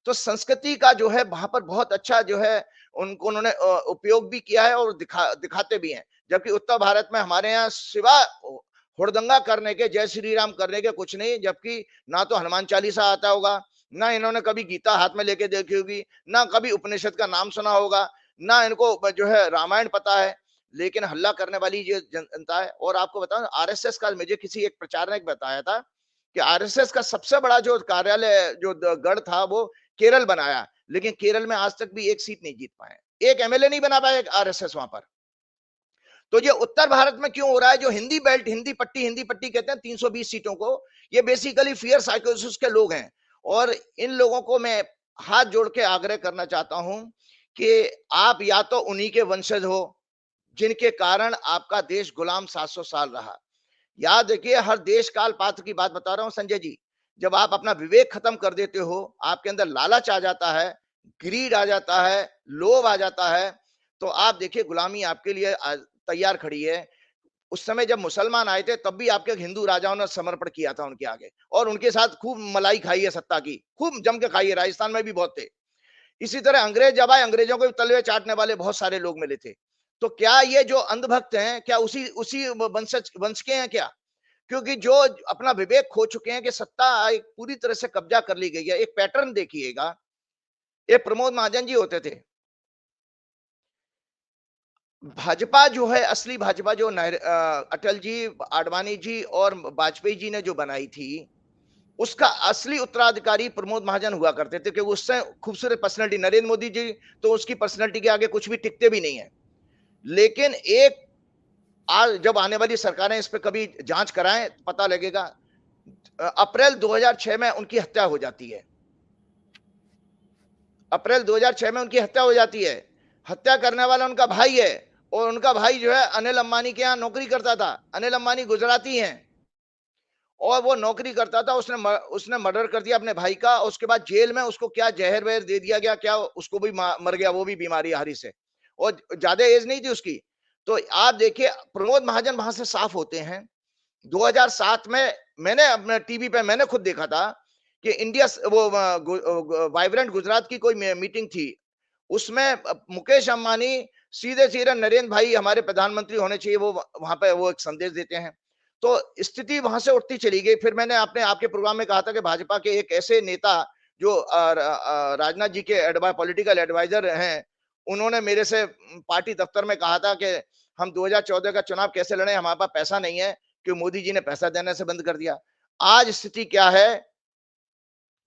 तो संस्कृति का जो है वहां पर बहुत अच्छा जो है उनको उन्होंने उपयोग भी किया है और दिखाते भी हैं। जबकि उत्तर भारत में हमारे यहाँ सिवा हुड़दंगा करने के, जय श्री राम करने के कुछ नहीं। जबकि ना तो हनुमान चालीसा आता होगा, ना इन्होंने कभी गीता हाथ में लेके देखी होगी, ना कभी उपनिषद का नाम सुना होगा, ना इनको जो है रामायण पता है। लेकिन हल्ला करने वाली ये जनता है। और आपको बताऊं, आरएसएस का, मुझे किसी एक प्रचारक ने बताया था कि आरएसएस का सबसे बड़ा जो कार्यालय, जो गढ़ था, वो केरल बनाया, लेकिन केरल में आज तक भी एक सीट नहीं जीत पाए, एक एमएलए नहीं बना पाए आरएसएस वहां पर। तो ये उत्तर भारत में क्यों हो रहा है? जो हिंदी बेल्ट, हिंदी पट्टी कहते हैं 320 सीटों को, ये बेसिकली फियर साइकोसिस के लोग हैं। और इन लोगों को मैं हाथ जोड़ के आग्रह करना चाहता हूं कि आप या तो उन्हीं के वंशज हो जिनके कारण आपका देश गुलाम 700 साल रहा। याद रखिए, हर देश काल पात्र की बात बता रहा हूं संजय जी। जब आप अपना विवेक खत्म कर देते हो, आपके अंदर लालच आ जाता है, ग्रीड आ जाता है, लोभ आ जाता है, तो आप देखिए गुलामी आपके लिए तैयार खड़ी है। उस समय जब मुसलमान आए थे तब भी आपके हिंदू राजाओं ने समर्पण किया था उनके आगे, और उनके साथ खूब मलाई खाई है सत्ता की, खूब जम के खाई है। राजस्थान में भी बहुत थे। इसी तरह अंग्रेज जब आए, अंग्रेजों को भी तलवे चाटने वाले बहुत सारे लोग मिले थे। तो क्या ये जो अंधभक्त हैं, क्या उसी उसी वंश के हैं क्या? क्योंकि जो अपना विवेक खो चुके हैं कि सत्ता एक पूरी तरह से कब्जा कर ली गई है। एक पैटर्न देखिएगा, ये प्रमोद महाजन जी होते थे। भाजपा जो है, असली भाजपा जो अटल जी, आडवाणी जी और वाजपेयी जी ने जो बनाई थी, उसका असली उत्तराधिकारी प्रमोद महाजन हुआ करते थे। कि उससे खूबसूरत पर्सनैलिटी, नरेंद्र मोदी जी तो उसकी पर्सनैलिटी के आगे कुछ भी टिकते भी नहीं है। लेकिन एक आज जब आने वाली सरकारें इस पे कभी जांच कराएं, पता लगेगा। अप्रैल 2006 में उनकी हत्या हो जाती है। अप्रैल 2006 में उनकी हत्या हो जाती है। हत्या करने वाला उनका भाई है, और उनका भाई जो है अनिल अंबानी के यहाँ नौकरी करता था। अनिल अंबानी गुजराती हैं, और वो नौकरी करता था। उसने मर्डर कर दिया अपने भाई का। उसके बाद जेल में उसको क्या जहर वहर दे दिया गया, क्या उसको भी मर गया, वो भी बीमारी हारी से, और ज्यादा एज नहीं थी उसकी। तो आप देखिए, प्रमोद महाजन वहां से साफ होते हैं। 2007 में मैंने अपने टीवी पे मैंने खुद देखा था कि इंडिया वो वाइब्रेंट गुजरात की कोई मीटिंग थी। उसमें मुकेश अंबानी सीधे सीधे नरेंद्र भाई हमारे प्रधानमंत्री होने चाहिए, वो वहां पे वो एक संदेश देते हैं। तो स्थिति वहां से उठती चली गई। फिर मैंने अपने आपके प्रोग्राम में कहा था कि भाजपा के एक ऐसे नेता जो राजनाथ जी के पॉलिटिकल एडवाइजर हैं, उन्होंने मेरे से पार्टी दफ्तर में कहा था कि हम 2014 का चुनाव कैसे लड़े, हमारे पास पैसा नहीं है, कि मोदी जी ने पैसा देने से बंद कर दिया। आज स्थिति क्या है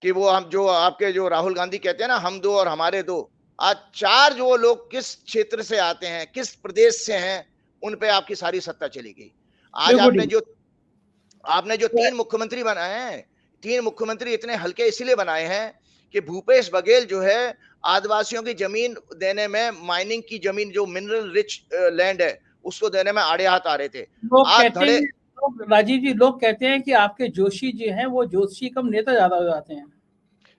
कि वो हम जो आपके जो राहुल गांधी कहते हैं ना, हम दो और हमारे दो, आज चार जो लोग किस क्षेत्र से आते हैं, किस प्रदेश से हैं, उन पे आपकी सारी सत्ता चली गई। आज आपने जो 3 मुख्यमंत्री बनाए हैं, 3 मुख्यमंत्री इतने हल्के इसलिए बनाए हैं कि भूपेश बघेल जो है आदिवासियों की जमीन देने में, माइनिंग की जमीन जो मिनरल रिच लैंड है, उसको देने में आड़े हाथ आ रहे थे। आज धड़े राजीव जी, लोग कहते हैं कि आपके जोशी जी हैं वो जोशी कम नेता ज्यादा हो जाते हैं।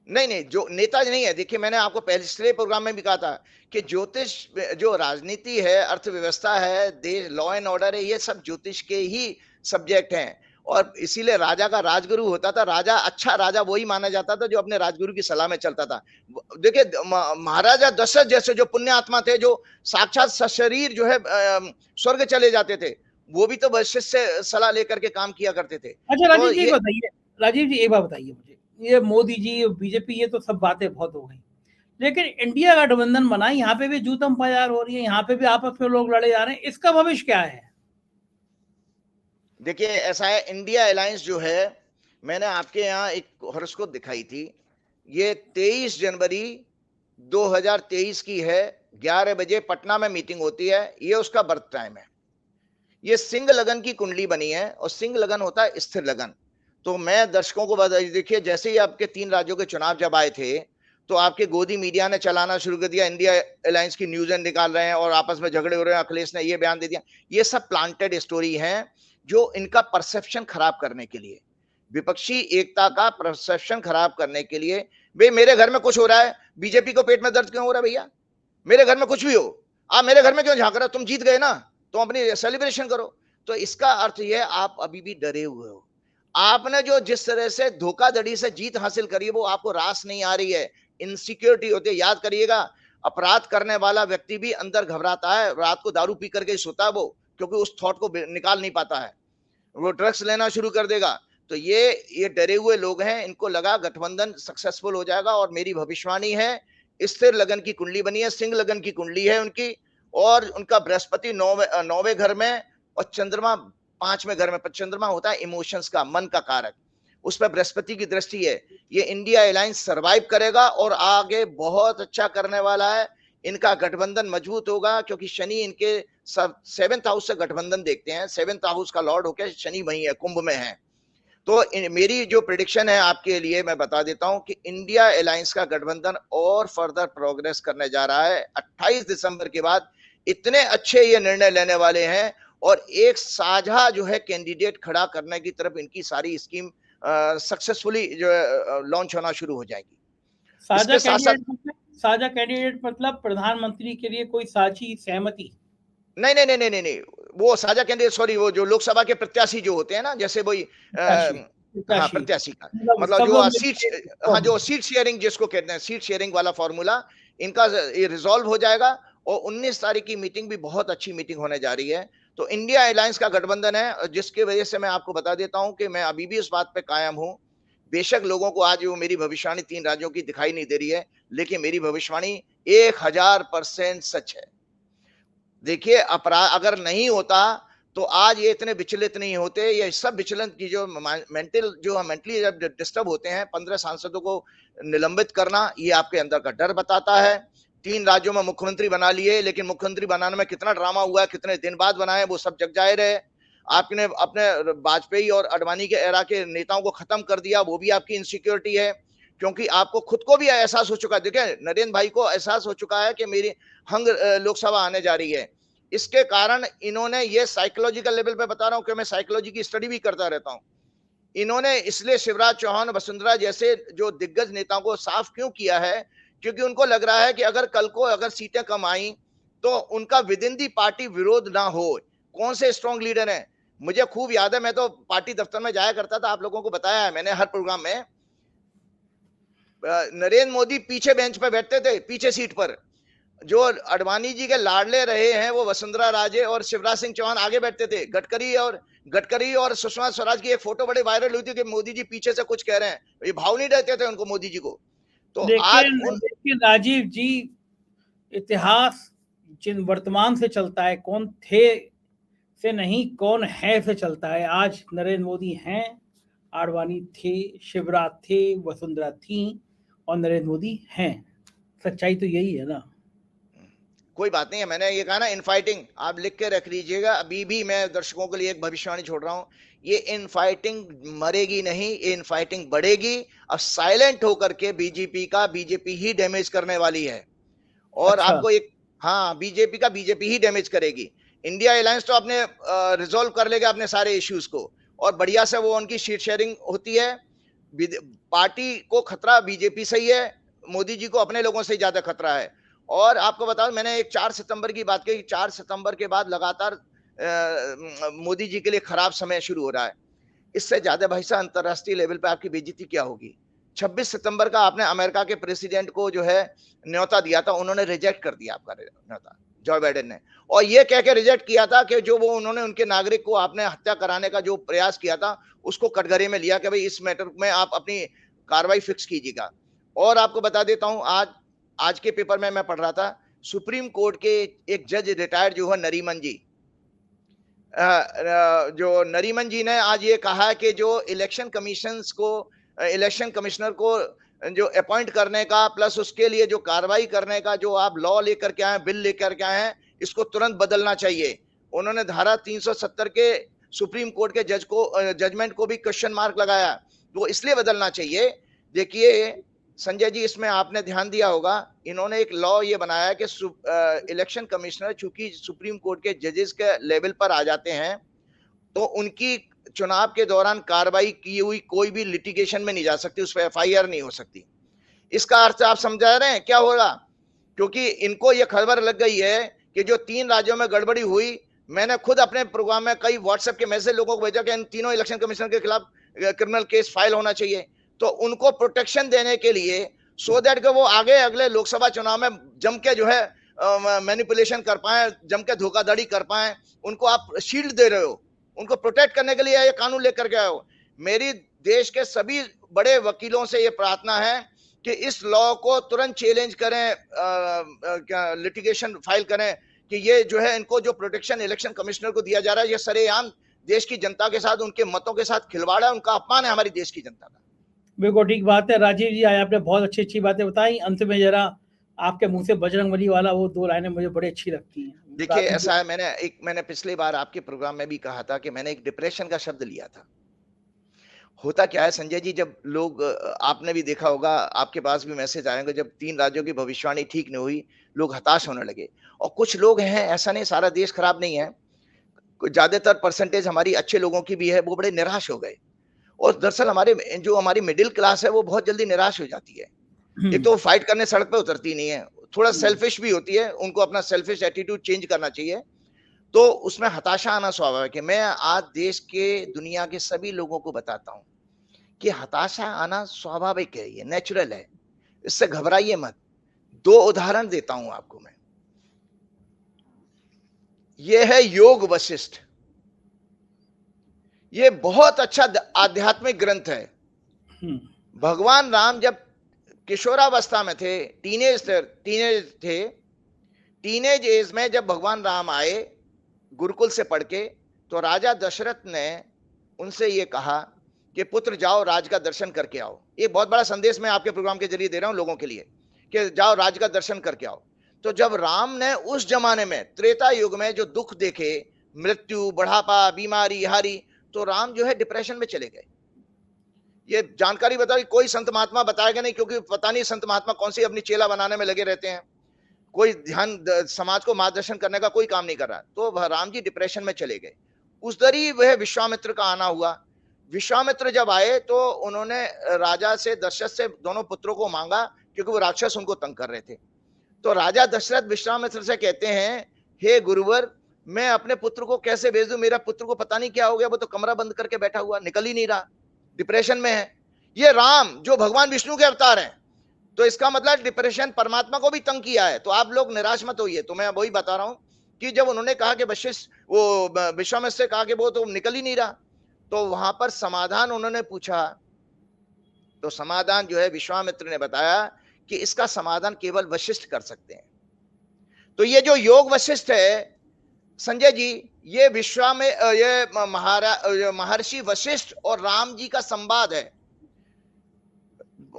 नहीं, जो नेता नहीं है। देखिए, मैंने आपको पिछले प्रोग्राम में भी कहा था कि ज्योतिष, जो राजनीति है, अर्थव्यवस्था है, देश, लॉ एंड ऑर्डर है, ये सब ज्योतिष के ही सब्जेक्ट हैं। और इसीलिए राजा का राजगुरु होता था। राजा, अच्छा राजा वही माना जाता था जो अपने राजगुरु की सलाह में चलता था। देखिए, महाराजा दशरथ जैसे जो पुण्य आत्मा थे, जो साक्षात सशरीर जो है स्वर्ग चले जाते थे, वो भी तो वशिष्ठ से सलाह लेकर के काम किया करते थे। अच्छा राजीव जी बताइए, राजीव जी एक बात बताइए मुझे, ये मोदी जी, बीजेपी, ये तो सब बातें बहुत हो गई, लेकिन इंडिया गठबंधन बना, यहाँ पे भी जूतम पायार हो रही है, यहाँ पे भी आपस में लोग लड़े जा रहे हैं, इसका भविष्य क्या है? देखिए, ऐसा है, इंडिया अलायंस जो है, मैंने आपके यहाँ एक हॉरोस्कोप दिखाई थी। ये 23 जनवरी 2023 की है। 11 बजे पटना में मीटिंग होती है। ये उसका बर्थ टाइम है। ये सिंह लगन की कुंडली बनी है, और सिंह लगन होता है स्थिर लगन। तो मैं दर्शकों को बता, देखिए, जैसे ही आपके 3 राज्यों के चुनाव जब आए थे, तो आपके गोदी मीडिया ने चलाना शुरू कर दिया, इंडिया अलायंस की न्यूज निकाल रहे हैं और आपस में झगड़े हो रहे हैं, अखिलेश ने ये बयान दे दिया। ये सब प्लांटेड स्टोरी है, जो इनका परसेप्शन खराब करने के लिए, विपक्षी एकता का परसेप्शन खराब करने के लिए। भाई, मेरे घर में कुछ हो रहा है, बीजेपी को पेट में दर्द क्यों हो रहा है भैया? मेरे घर में कुछ भी हो, आप मेरे घर में क्यों झांक रहे हो? तुम जीत गए ना, तो अपनी सेलिब्रेशन करो। तो इसका अर्थ यह, आप अभी भी डरे हुए हो। आपने जो जिस तरह से धोखाधड़ी से जीत हासिल करी है, वो आपको रास नहीं आ रही है, इनसिक्योरिटी होती है। याद करिएगा, अपराध करने वाला व्यक्ति भी अंदर घबराता है, रात को दारू पी करके सोता है वो, क्योंकि उस थॉट को निकाल नहीं पाता है, वो ड्रग्स लेना शुरू कर देगा। तो ये डरे हुए लोग हैं, इनको लगा गठबंधन सक्सेसफुल हो जाएगा। और मेरी भविष्यवाणी है, स्थिर लगन की कुंडली बनी है, सिंह लगन की कुंडली है उनकी, और उनका बृहस्पति 9वें घर में, और चंद्रमा 5वें घर में। चंद्रमा होता है इमोशंस का, मन का कारक, उस पर बृहस्पति की दृष्टि है। ये इंडिया अलायंस सरवाइव करेगा और आगे बहुत अच्छा करने वाला है। इनका गठबंधन मजबूत होगा, क्योंकि शनि इनके 7th हाउस से गठबंधन देखते हैं। 7th हाउस का लॉर्ड होकर शनि वहीं है, कुंभ में है। तो मेरी जो प्रेडिक्शन है आपके लिए, मैं बता देता हूं कि इंडिया अलायंस का गठबंधन और फर्दर प्रोग्रेस करने जा रहा है। 28 दिसंबर के बाद इतने अच्छे ये निर्णय लेने वाले हैं और एक साझा जो है कैंडिडेट खड़ा करने की तरफ इनकी सारी स्कीम सक्सेसफुली जो है लॉन्च होना शुरू हो जाएगी। साझा इसके साथ साथ कैंडिडेट मतलब प्रधानमंत्री के लिए कोई साझी सहमति? नहीं, वो साझा कैंडिडेट, सॉरी, वो जो लोकसभा के प्रत्याशी जो होते हैं ना, जैसे वही प्रत्याशी हाँ, प्रत्याशी प्रत्याशी का मतलब मतलब सब जो मिलके सीट, हाँ, फॉर्म। जो सीट शेयरिंग जिसको कहते हैं, सीट शेयरिंग वाला फॉर्मूला इनका ये रिजॉल्व हो जाएगा। और 19 तारीख की मीटिंग भी बहुत अच्छी मीटिंग होने जा रही है। तो इंडिया अलायंस का गठबंधन है, जिसकी वजह से मैं आपको बता देता हूं कि मैं अभी भी इस बात पे कायम हूं। बेशक लोगों को आज वो मेरी भविष्यवाणी 3 राज्यों की दिखाई नहीं दे रही है, लेकिन मेरी भविष्यवाणी 1000% सच है। देखिए, अपराध अगर नहीं होता तो आज ये इतने विचलित नहीं होते। ये सब विचलन की जो मेंटली जब डिस्टर्ब होते हैं, 15 सांसदों को निलंबित करना, ये आपके अंदर का डर बताता है। 3 राज्यों में मुख्यमंत्री बना लिए, लेकिन मुख्यमंत्री बनाने में कितना ड्रामा हुआ है, कितने दिन बाद बनाए, वो सब जग जाहिर है। आपने अपने वाजपेयी और अडवाणी के एरा के नेताओं को खत्म कर दिया, वो भी आपकी इनसिक्योरिटी है, क्योंकि आपको खुद को भी एहसास हो चुका है। देखिए, नरेंद्र भाई को एहसास हो चुका है कि मेरी हंग लोकसभा आने जा रही है। इसके कारण इन्होंने ये साइकोलॉजिकल लेवल पे बता रहा हूं कि मैं साइकोलॉजी की स्टडी भी करता रहता हूं। इन्होंने इसलिए शिवराज चौहान, वसुंधरा जैसे जो दिग्गज नेताओं को साफ क्यों किया है, क्योंकि उनको लग रहा है कि अगर कल को अगर सीटें कम आई तो उनका विद इन दी पार्टी विरोध ना हो। कौन से स्ट्रॉन्ग लीडर हैं? मुझे खूब याद है, मैं तो पार्टी दफ्तर में जाया करता था, आप लोगों को बताया है मैंने हर प्रोग्राम में। नरेंद्र मोदी पीछे बेंच पर बैठते थे, पीछे सीट पर। जो अडवाणी जी के लाडले रहे हैं वो वसुंधरा राजे और शिवराज सिंह चौहान आगे बैठते थे। गडकरी और सुषमा स्वराज की एक फोटो बड़ी वायरल हुई थी कि मोदी जी पीछे से कुछ कह रहे हैं, ये भाव नहीं देते थे उनको, मोदी जी को। तो आज लेकिन राजीव जी, इतिहास जिन वर्तमान से चलता है, कौन थे से नहीं कौन है से चलता है। आज नरेंद्र मोदी हैं, आडवाणी थे, शिवराज थे, वसुंधरा थी और नरेंद्र मोदी हैं। सच्चाई तो यही है ना। कोई बात नहीं है, मैंने ये कहा ना, इनफाइटिंग आप लिख के रख लीजिएगा। अभी भी मैं दर्शकों के लिए एक भविष्यवाणी छोड़ रहा हूं, ये इनफाइटिंग मरेगी नहीं, ये इनफाइटिंग बढ़ेगी। अब साइलेंट होकर के बीजेपी ही डैमेज करने वाली है। और अच्छा। आपको एक, हाँ, बीजेपी ही डैमेज करेगी। इंडिया अलायंस तो अपने रिजोल्व कर लेगा अपने सारे इश्यूज को, और बढ़िया से वो उनकी सीट शेयरिंग होती है। पार्टी को खतरा बीजेपी से ही है, मोदी जी को अपने लोगों से ज्यादा खतरा है। और आपको बताऊं, मैंने एक 4 सितंबर की बात कही। 4 सितंबर के बाद लगातार मोदी जी के लिए खराब समय शुरू हो रहा है। इससे ज्यादा भाई साहब अंतरराष्ट्रीय लेवल पे आपकी बेइज्जती क्या होगी? 26 सितंबर का आपने अमेरिका के प्रेसिडेंट को जो है न्योता दिया था, उन्होंने रिजेक्ट कर दिया आपका न्योता, जो बाइडेन ने। और ये कह के रिजेक्ट किया था कि जो वो उन्होंने उनके नागरिक को आपने हत्या कराने का जो प्रयास किया था, उसको कटघरे में लिया कि भाई इस मैटर में आप अपनी कार्रवाई फिक्स कीजिएगा। और आपको बता देता हूं, आज के पेपर में मैं पढ़ रहा था, सुप्रीम कोर्ट के एक जज रिटायर्ड जो है नरीमन जी, जो नरीमन जी ने आज ये कहा कि जो इलेक्शन कमिश्नर को जो अपॉइंट करने का प्लस उसके लिए जो कार्रवाई करने का जो आप लॉ लेकर के आए, बिल लेकर के आए हैं, इसको तुरंत बदलना चाहिए। उन्होंने धारा 370 के सुप्रीम कोर्ट के जजमेंट को भी क्वेश्चन मार्क लगाया। वो इसलिए बदलना चाहिए। देखिए संजय जी, इसमें आपने ध्यान दिया होगा, इन्होंने एक लॉ ये बनाया कि इलेक्शन कमिश्नर चूंकि सुप्रीम कोर्ट के जजेस के लेवल पर आ जाते हैं, तो उनकी चुनाव के दौरान कार्रवाई की हुई कोई भी लिटिगेशन में नहीं जा सकती, उस पर एफआईआर नहीं हो सकती। इसका अर्थ आप समझा रहे हैं क्या होगा? क्योंकि इनको ये खबर लग गई है कि जो 3 राज्यों में गड़बड़ी हुई, मैंने खुद अपने प्रोग्राम में कई व्हाट्सएप के मैसेज लोगों को भेजा कि इन तीनों इलेक्शन कमिश्नर के खिलाफ क्रिमिनल केस फाइल होना चाहिए। तो उनको प्रोटेक्शन देने के लिए, सो दैट कि वो आगे अगले लोकसभा चुनाव में जम के जो है मैनिपुलेशन कर पाए, जम के धोखाधड़ी कर पाए, उनको आप शील्ड दे रहे हो, उनको प्रोटेक्ट करने के लिए ये कानून लेकर के आए हो। मेरी देश के सभी बड़े वकीलों से ये प्रार्थना है कि इस लॉ को तुरंत चैलेंज करें, लिटिगेशन फाइल करें कि ये जो है, इनको जो प्रोटेक्शन इलेक्शन कमिश्नर को दिया जा रहा है, ये सरेआम देश की जनता के साथ, उनके मतों के साथ खिलवाड़ है, उनका अपमान है हमारी देश की जनता का। बिल्कुल ठीक बात है राजीव जी, आज आपने बहुत अच्छी बातें बताई। अंत में जरा आपके मुंह से बजरंगबली वाला वो 2 लाइनें मुझे बड़ी अच्छी लगती हैं। देखिए ऐसा है, मैंने पिछली बार आपके प्रोग्राम में भी कहा था कि मैंने एक डिप्रेशन का शब्द लिया था, होता क्या है संजय जी, जब लोग आपने भी देखा होगा, आपके पास भी मैसेज आए होंगे, जब 3 राज्यों की भविष्यवाणी ठीक नहीं हुई, लोग हताश होने लगे। और कुछ लोग हैं, ऐसा नहीं सारा देश खराब नहीं है, कुछ ज़्यादातर परसेंटेज हमारी अच्छे लोगों की भी है, वो बड़े निराश हो गए। और दरअसल जो हमारी मिडिल क्लास है, वो बहुत जल्दी निराश हो जाती है। एक तो वो फाइट करने सड़क पे उतरती नहीं है, थोड़ा सेल्फिश भी होती है, उनको अपना सेल्फिश एटीट्यूड चेंज करना चाहिए। तो उसमें हताशा आना स्वाभाविक है। मैं आज देश के, दुनिया के सभी लोगों को बताता हूँ कि हताशा आना स्वाभाविक है, ये नेचुरल है, इससे घबराइए मत। 2 उदाहरण देता हूं आपको मैं। ये है योग वशिष्ठ। ये बहुत अच्छा आध्यात्मिक ग्रंथ है। भगवान राम जब किशोरावस्था में थे, टीनेज एज में जब भगवान राम आए गुरुकुल से पढ़ के, तो राजा दशरथ ने उनसे ये कहा कि पुत्र जाओ राज का दर्शन करके आओ। एक बहुत बड़ा संदेश मैं आपके प्रोग्राम के जरिए दे रहा हूं लोगों के लिए कि जाओ राज का दर्शन करके आओ। तो जब राम ने उस जमाने में, त्रेता युग में, जो दुख देखे, मृत्यु, बुढ़ापा, बीमारी, हारी, तो राम जो है डिप्रेशन में चले गए। ये जानकारी बताओ, कोई संत महात्मा बताएगा नहीं, क्योंकि पता नहीं संत महात्मा कौन सी अपनी चेला बनाने में लगे रहते हैं, कोई ध्यान समाज को मार्गदर्शन करने का कोई काम नहीं कर रहा। तो राम जी डिप्रेशन में चले गए। उस दरी वह विश्वामित्र का आना हुआ। विश्वामित्र जब आए तो उन्होंने राजा से, दशरथ से, दोनों पुत्रों को मांगा, क्योंकि वो राक्षस उनको तंग कर रहे थे। तो राजा दशरथ विश्वामित्र से कहते हैं, हे गुरुवर, मैं अपने पुत्र को कैसे भेज दूं, मेरा पुत्र को पता नहीं क्या हो गया, वो तो कमरा बंद करके बैठा हुआ, निकल ही नहीं रहा, डिप्रेशन में है। ये राम जो भगवान विष्णु के अवतार हैं, तो इसका मतलब डिप्रेशन परमात्मा को भी तंग किया है। तो आप लोग निराश मत होइए। तो मैं वही बता रहा हूं कि जब उन्होंने कहा कि वशिष्ठ, वो विश्वामित्र से कहा कि वो तो निकल ही नहीं रहा, तो वहां पर समाधान उन्होंने पूछा। तो समाधान जो है विश्वामित्र ने बताया कि इसका समाधान केवल वशिष्ठ कर सकते हैं। तो ये जो योग वशिष्ठ है संजय जी, ये महर्षि वशिष्ठ और राम जी का संवाद है।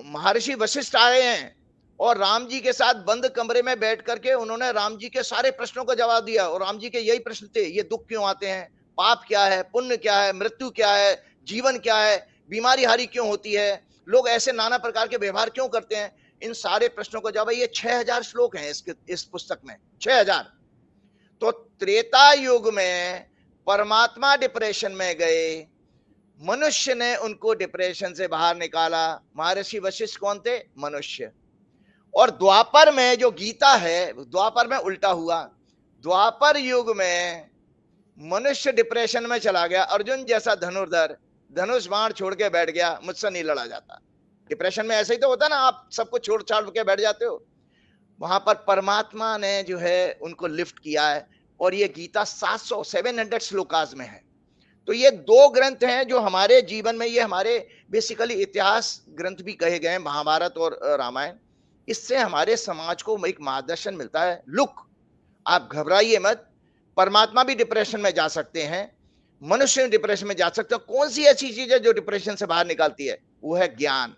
महर्षि वशिष्ठ आए हैं और राम जी के साथ बंद कमरे में बैठ करके उन्होंने राम जी के सारे प्रश्नों का जवाब दिया। और राम जी के यही प्रश्न थे, ये दुख क्यों आते हैं, पाप क्या है, पुण्य क्या है, मृत्यु क्या है, जीवन क्या है, बीमारी हारी क्यों होती है, लोग ऐसे नाना प्रकार के व्यवहार क्यों करते हैं, इन सारे प्रश्नों का जवाब। ये 6000 श्लोक हैं इस पुस्तक में, 6000। तो त्रेता युग में परमात्मा डिप्रेशन में गए, मनुष्य ने उनको डिप्रेशन से बाहर निकाला। महर्षि वशिष्ठ कौन थे? मनुष्य। और द्वापर में जो गीता है, द्वापर में उल्टा हुआ। द्वापर युग में मनुष्य डिप्रेशन में चला गया, अर्जुन जैसा धनुर्धर धनुष बाण छोड़ के बैठ गया, मुझसे नहीं लड़ा जाता। डिप्रेशन में ऐसे ही तो होता ना, आप सबको छोड़ छाड़ के बैठ जाते हो। वहां पर परमात्मा ने जो है उनको लिफ्ट किया है। और ये गीता 700 श्लोकाज में है। तो ये 2 ग्रंथ हैं जो हमारे जीवन में, ये हमारे बेसिकली इतिहास ग्रंथ भी कहे गए हैं, महाभारत और रामायण। इससे हमारे समाज को एक मार्गदर्शन मिलता है। लुक, आप घबराइए मत, परमात्मा भी डिप्रेशन में जा सकते हैं, मनुष्य डिप्रेशन में जा सकते हैं। कौन सी ऐसी चीज है जो डिप्रेशन से बाहर निकालती है? वो है ज्ञान।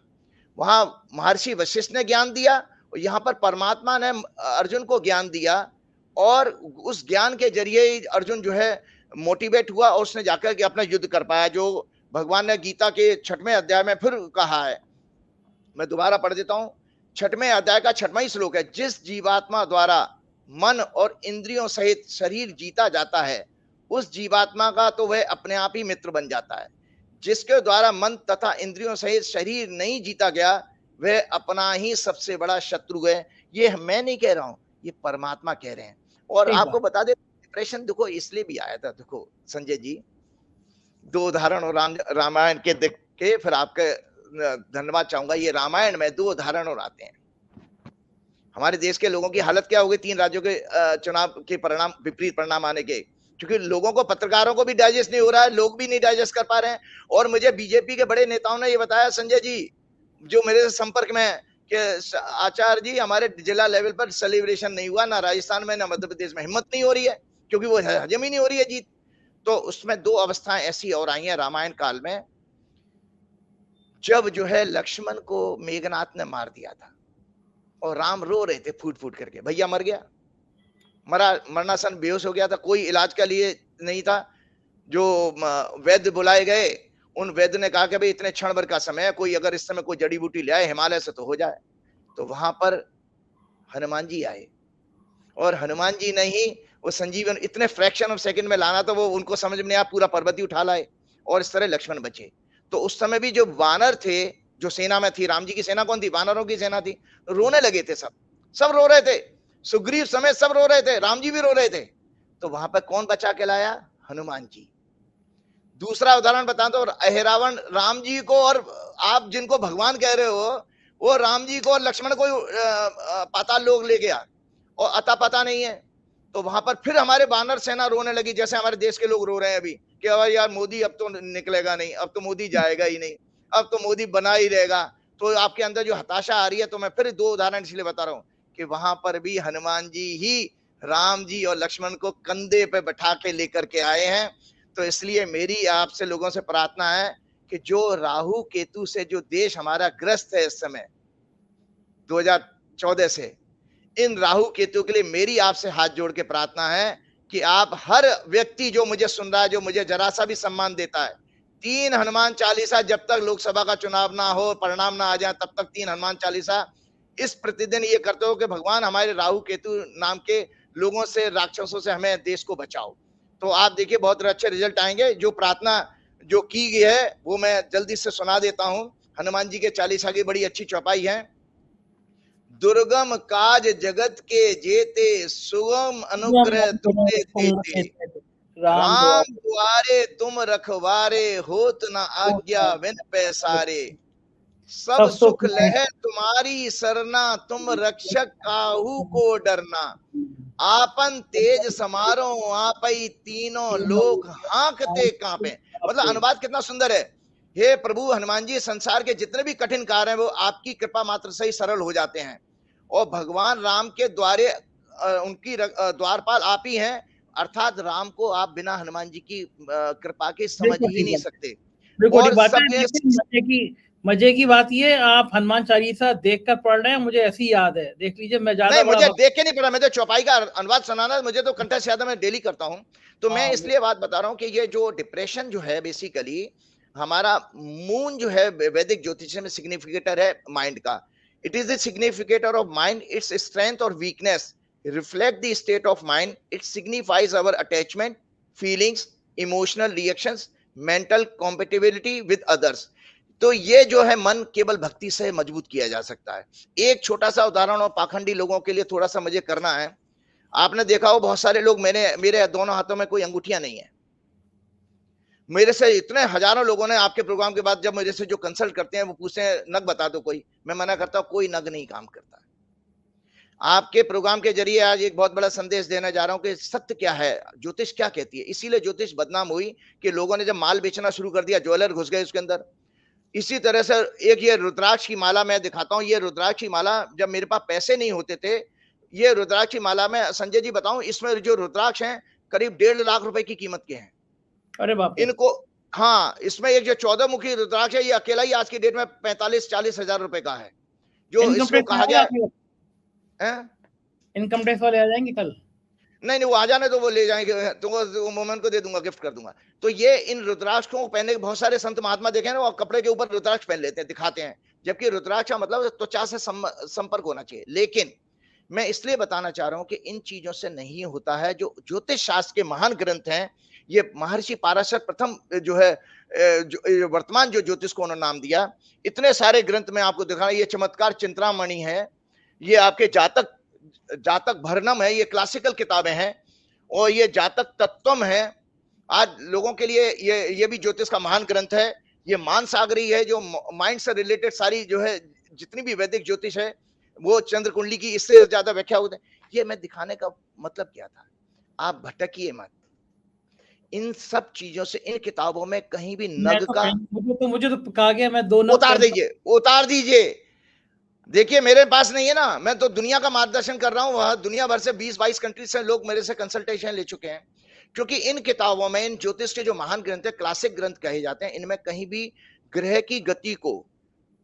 वहां महर्षि वशिष्ठ ने ज्ञान दिया, और यहाँ पर परमात्मा ने अर्जुन को ज्ञान दिया, और उस ज्ञान के जरिए अर्जुन जो है मोटिवेट हुआ, और उसने जाकर के अपना युद्ध कर पाया, जो भगवान ने गीता के 6वें अध्याय में फिर कहा है। मैं दोबारा पढ़ देता हूं, 6वें अध्याय का 6वां ही श्लोक है। जिस जीवात्मा द्वारा मन और इंद्रियों सहित शरीर जीता जाता है, उस जीवात्मा का तो वह अपने आप ही मित्र बन जाता है। जिसके द्वारा मन तथा इंद्रियों सहित शरीर नहीं जीता गया, वह अपना ही सबसे बड़ा शत्रु है। ये मैं नहीं कह रहा हूं, ये परमात्मा कह रहे हैं। और आपको बता दे, डिप्रेशन देखो इसलिए भी आया था। देखो संजय जी, 2 उदाहरण और रामायण के देख के फिर आपके धन्यवाद चाहूंगा। ये रामायण में 2 उदाहरण और आते हैं। हमारे देश के लोगों की हालत क्या हो गई 3 राज्यों के चुनाव के परिणाम, विपरीत परिणाम आने के, क्योंकि लोगों को, पत्रकारों को भी डाइजेस्ट नहीं हो रहा है, लोग भी नहीं डाइजेस्ट कर पा रहे हैं। और मुझे बीजेपी के बड़े नेताओं ने ये बताया संजय जी, जो मेरे संपर्क में, कि आचार्य जी हमारे जिला लेवल पर सेलिब्रेशन नहीं हुआ, ना राजस्थान में ना मध्य प्रदेश में, हिम्मत नहीं हो रही है, क्योंकि वो हजम ही नहीं हो रही है जीत। तो उसमें 2 अवस्थाएं ऐसी और आई हैं रामायण काल में, जब जो है लक्ष्मण को मेघनाथ ने मार दिया था, और राम रो रहे थे फूट फूट करके, भैया मर गया, मरनासन बेहोश हो गया था, कोई इलाज के लिए नहीं था। जो वैद्य बुलाए गए, उन वैद्य ने कहा कि भाई इतने क्षण भर का समय है, कोई अगर इस समय कोई जड़ी बूटी ले आए हिमालय से तो हो जाए। तो वहां पर हनुमान जी आए, और हनुमान जी ने ही वो संजीवन इतने फ्रैक्शन ऑफ सेकंड में लाना, तो वो उनको समझ में नहीं आया, पूरा पर्वत ही उठा लाए और इस तरह लक्ष्मण बचे। तो उस समय भी जो वानर थे, जो सेना में थी, राम जी की सेना कौन थी? वानरों की सेना थी। रोने लगे थे सब, सब रो रहे थे, सुग्रीव समेत सब रो रहे थे, राम जी भी रो रहे थे। तो वहां पर कौन बचा के लाया? हनुमान जी। दूसरा उदाहरण बताता हूं, अहिरावण राम जी को, और आप जिनको भगवान कह रहे हो, वो राम जी को और लक्ष्मण को पाताल लोक ले गया और अता पता नहीं है। तो वहां पर फिर हमारे वानर सेना रोने लगी, जैसे हमारे देश के लोग रो रहे हैं अभी कि यार मोदी अब तो निकलेगा नहीं, अब तो मोदी जाएगा ही नहीं, अब तो मोदी बना ही रहेगा। तो आपके अंदर जो हताशा आ रही है, तो मैं फिर दो उदाहरण इसलिए बता रहा हूं कि वहां पर भी हनुमान जी ही राम जी और लक्ष्मण को कंधे पे बैठा के लेकर के आए हैं। तो इसलिए मेरी आपसे लोगों से प्रार्थना है कि जो राहु केतु से जो देश हमारा ग्रस्त है इस समय 2014 से, इन राहु केतु के लिए मेरी आपसे हाथ जोड़ के प्रार्थना है कि आप हर व्यक्ति जो मुझे सुन रहा है, जो मुझे जरा सा भी सम्मान देता है, 3 हनुमान चालीसा, जब तक लोकसभा का चुनाव ना हो, परिणाम ना आ जाए, तब तक 3 हनुमान चालीसा इस प्रतिदिन ये करते हो कि भगवान हमारे राहु केतु नाम के लोगों से, राक्षसों से हमें देश को बचाओ। तो आप देखिए बहुत अच्छे रिजल्ट आएंगे। जो प्रार्थना जो की गई है वो मैं जल्दी से सुना देता हूं। हनुमान जी के चालीसा की बड़ी अच्छी चौपाई है। दुर्गम काज जगत के जेते, सुगम अनुग्रह तुम्हें देते, राम द्वारे तुम रखवारे, होत न आज्ञा विन पैसारे, सब सुख लह तुम्हारी सरना, तुम रक्षक काहू को डरना, आपन तेज समारो आपई, तीनों लोग हाँकते कांपे। मतलब अनुवाद कितना सुंदर है। हे प्रभु हनुमान जी, संसार के जितने भी कठिन कार्य हैं वो आपकी कृपा मात्र से ही सरल हो जाते हैं, और भगवान राम के द्वारे उनकी द्वारपाल आप ही हैं, अर्थात राम को आप बिना हनुमान जी की कृपा के समझ ही नहीं सकते। और मजे की बात ये, आप हनुमान चालीसा देखकर पढ़ रहे हैं, मुझे ऐसी याद है, देख लीजिए। मैं ज्यादा नहीं, मुझे देख के नहीं पढ़ा, मैं तो चौपाई का अनुवाद सुनाना मुझे तो कंठस्थ याद है, मैं डेली करता हूं। तो मैं इसलिए बात बता रहा हूं कि ये जो डिप्रेशन जो है, बेसिकली हमारा मून जो है वैदिक ज्योतिष में सिग्निफिकेटर है माइंड का। It is the significator of mind, its strength और weakness reflect the state of mind, it signifies our attachment, feelings, emotional reactions, mental compatibility with others. तो ये जो है मन केवल भक्ति से मजबूत किया जा सकता है। एक छोटा सा उदाहरण, और पाखंडी लोगों के लिए थोड़ा सा मुझे करना है। आपने देखा हो बहुत सारे लोग, मेरे दोनों हाथों में कोई अंगूठियां नहीं है। मेरे से इतने हजारों लोगों ने आपके प्रोग्राम के बाद जब मेरे से जो कंसल्ट करते हैं वो पूछते हैं नग बता दो कोई, मैं मना करता हूं कोई नग नहीं काम करता। आपके प्रोग्राम के जरिए आज एक बहुत बड़ा संदेश देना जा रहा हूं कि सत्य क्या है, ज्योतिष क्या कहती है। इसीलिए ज्योतिष बदनाम हुई कि लोगों ने जब माल बेचना शुरू कर दिया, ज्वेलर घुस गए उसके अंदर। इसी तरह से एक ये रुद्राक्ष की माला मैं दिखाता हूं। ये रुद्राक्ष की माला, जब मेरे पास पैसे नहीं होते थे, ये रुद्राक्ष की माला में संजय जी बताऊं, इसमें जो रुद्राक्ष हैं करीब 1.5 लाख रुपए की कीमत के हैं। अरे बाप रे। इनको, हाँ, इसमें एक जो 14 मुखी रुद्राक्ष है, ये अकेला ही आज की डेट में 45-40 हजार रुपए का है। जो इसको कहा गया है, इनकम टैक्स वाले आ जाएंगे कल? नहीं, वो आ जाने तो वो ले जाएंगे, तो वो मोमेंट को दे दूंगा, गिफ्ट कर दूंगा। तो ये इन रुद्राक्ष को पहनने के बहुत सारे संत महात्मा देखे ना, वो कपड़े के ऊपर रुद्राक्ष पहन लेते हैं, दिखाते हैं, जबकि रुद्राक्ष का मतलब त्वचा से संपर्क होना चाहिए। लेकिन मैं इसलिए बताना चाह रहा हूं कि इन चीजों से नहीं होता है। जो ज्योतिष शास्त्र के महान ग्रंथ हैं, ये महर्षि पाराशर प्रथम जो है, जो वर्तमान जो ज्योतिष को उन्होंने नाम दिया, इतने सारे ग्रंथ में आपको दिखा, ये चमत्कार चिंतामणि है, ये आपके जातक भरनम है, ये क्लासिकल किताबें हैं, और ये जातक तत्वम है। आज लोगों के लिए ये भी ज्योतिष का महान ग्रंथ है। ये मानसागरी है, जो माइंड से रिलेटेड सारी जो है जितनी भी वैदिक ज्योतिष है, वो चंद्र कुंडली की इससे ज्यादा व्याख्या होते हैं। ये मैं दिखाने का मतलब क्या था, आप भटकिए मत इन सब चीजों से। इन किताबों में कहीं भी नग का, मुझे तो कहा गया मैं 2 नग उतार दीजिए। देखिए मेरे पास नहीं है ना, मैं तो दुनिया का मार्गदर्शन कर रहा हूं, वह दुनिया भर से 20-22 कंट्रीज से लोग मेरे से कंसल्टेशन ले चुके हैं। क्योंकि इन किताबों में, इन ज्योतिष के जो महान ग्रंथ है, क्लासिक ग्रंथ कहे जाते हैं, इनमें कहीं भी ग्रह की गति को,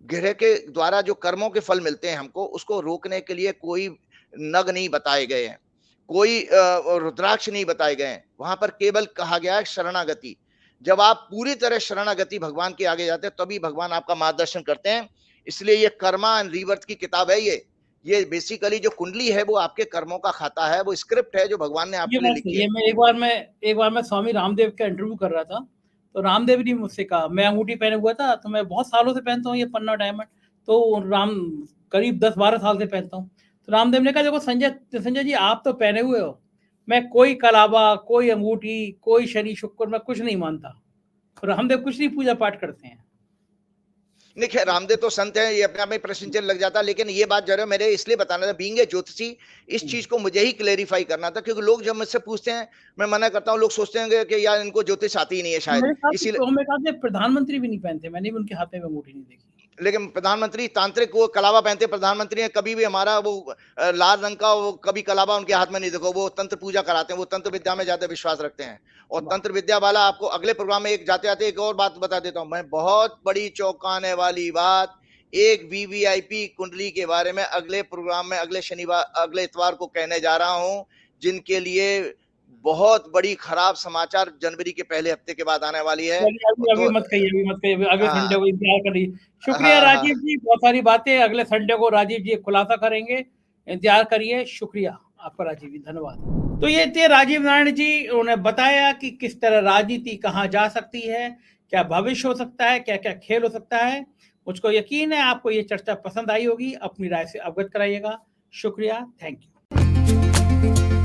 ग्रह के द्वारा जो कर्मों के फल मिलते हैं हमको, उसको रोकने के लिए कोई नग नहीं बताए गए हैं, कोई रुद्राक्ष नहीं बताए गए हैं। वहां पर केवल कहा गया है शरणागति। जब आप पूरी तरह शरणागति भगवान के आगे जाते हैं तभी भगवान आपका मार्गदर्शन करते हैं। इसलिए ये कर्मा एंड रीबर्थ की किताब है। ये बेसिकली जो कुंडली है वो आपके कर्मों का खाता है, वो स्क्रिप्ट है जो भगवान ने ये आपके लिए बात लिखी सही है। है। मैं एक बार मैं स्वामी रामदेव का इंटरव्यू कर रहा था, तो रामदेव ने मुझसे कहा, मैं अंगूठी पहने हुआ था, तो मैं बहुत सालों से पहनता हूँ ये पन्ना डायमंड, तो करीब 10-12 साल से पहनता हूँ। तो रामदेव ने कहा, देखो संजय जी, आप तो पहने हुए हो, मैं कोई कलावा, कोई अंगूठी, कोई शनि शुक्र, मैं कुछ नहीं मानता। रामदेव कुछ नहीं पूजा पाठ करते हैं। देखिए रामदेव तो संत है, ये अपने आप में प्रश्न चिन्ह लग जाता, लेकिन ये बात जरा मेरे इसलिए बताना था, बीइंग ए ज्योतिषी, इस चीज को मुझे ही क्लेरिफाई करना था, क्योंकि लोग जब मुझसे पूछते हैं मैं मना करता हूँ, लोग सोचते हैं कि यार इनको ज्योतिष आती ही नहीं है शायद, इसीलिए। मेरे साथ प्रधानमंत्री भी नहीं पहनते, मैंने भी उनके हाथ में अंगूठी नहीं देखी। लेकिन प्रधानमंत्री तांत्रिक वो कलावा पहनते, प्रधानमंत्री ने कभी भी हमारा वो लाल रंग का वो कभी कलावा उनके हाथ में नहीं देखो, वो तंत्र पूजा कराते हैं, वो तंत्र विद्या में ज्यादा विश्वास रखते हैं। और तंत्र विद्या वाला आपको अगले प्रोग्राम में एक जाते जाते एक और बात बता देता हूं मैं, बहुत बड़ी चौंकाने वाली बात, एक वीवीआईपी कुंडली के बारे में अगले प्रोग्राम में अगले इतवार को कहने जा रहा हूं, जिनके लिए बहुत बड़ी खराब समाचार जनवरी के पहले हफ्ते के बाद आने वाली है। अभी तो मत कहिए, अगले संडे को इंतजार करिए। शुक्रिया हाँ, राजीव जी, बहुत सारी बातें अगले संडे को राजीव जी खुलासा करेंगे, इंतजार करिए। शुक्रिया आपका राजीव जी, धन्यवाद। तो ये थे राजीव नारायण जी, उन्होंने बताया कि किस तरह राजनीति कहाँ जा सकती है, क्या भविष्य हो सकता है, क्या क्या खेल हो सकता है। मुझको यकीन है आपको ये चर्चा पसंद आई होगी, अपनी राय से अवगत कराइएगा। शुक्रिया, थैंक यू।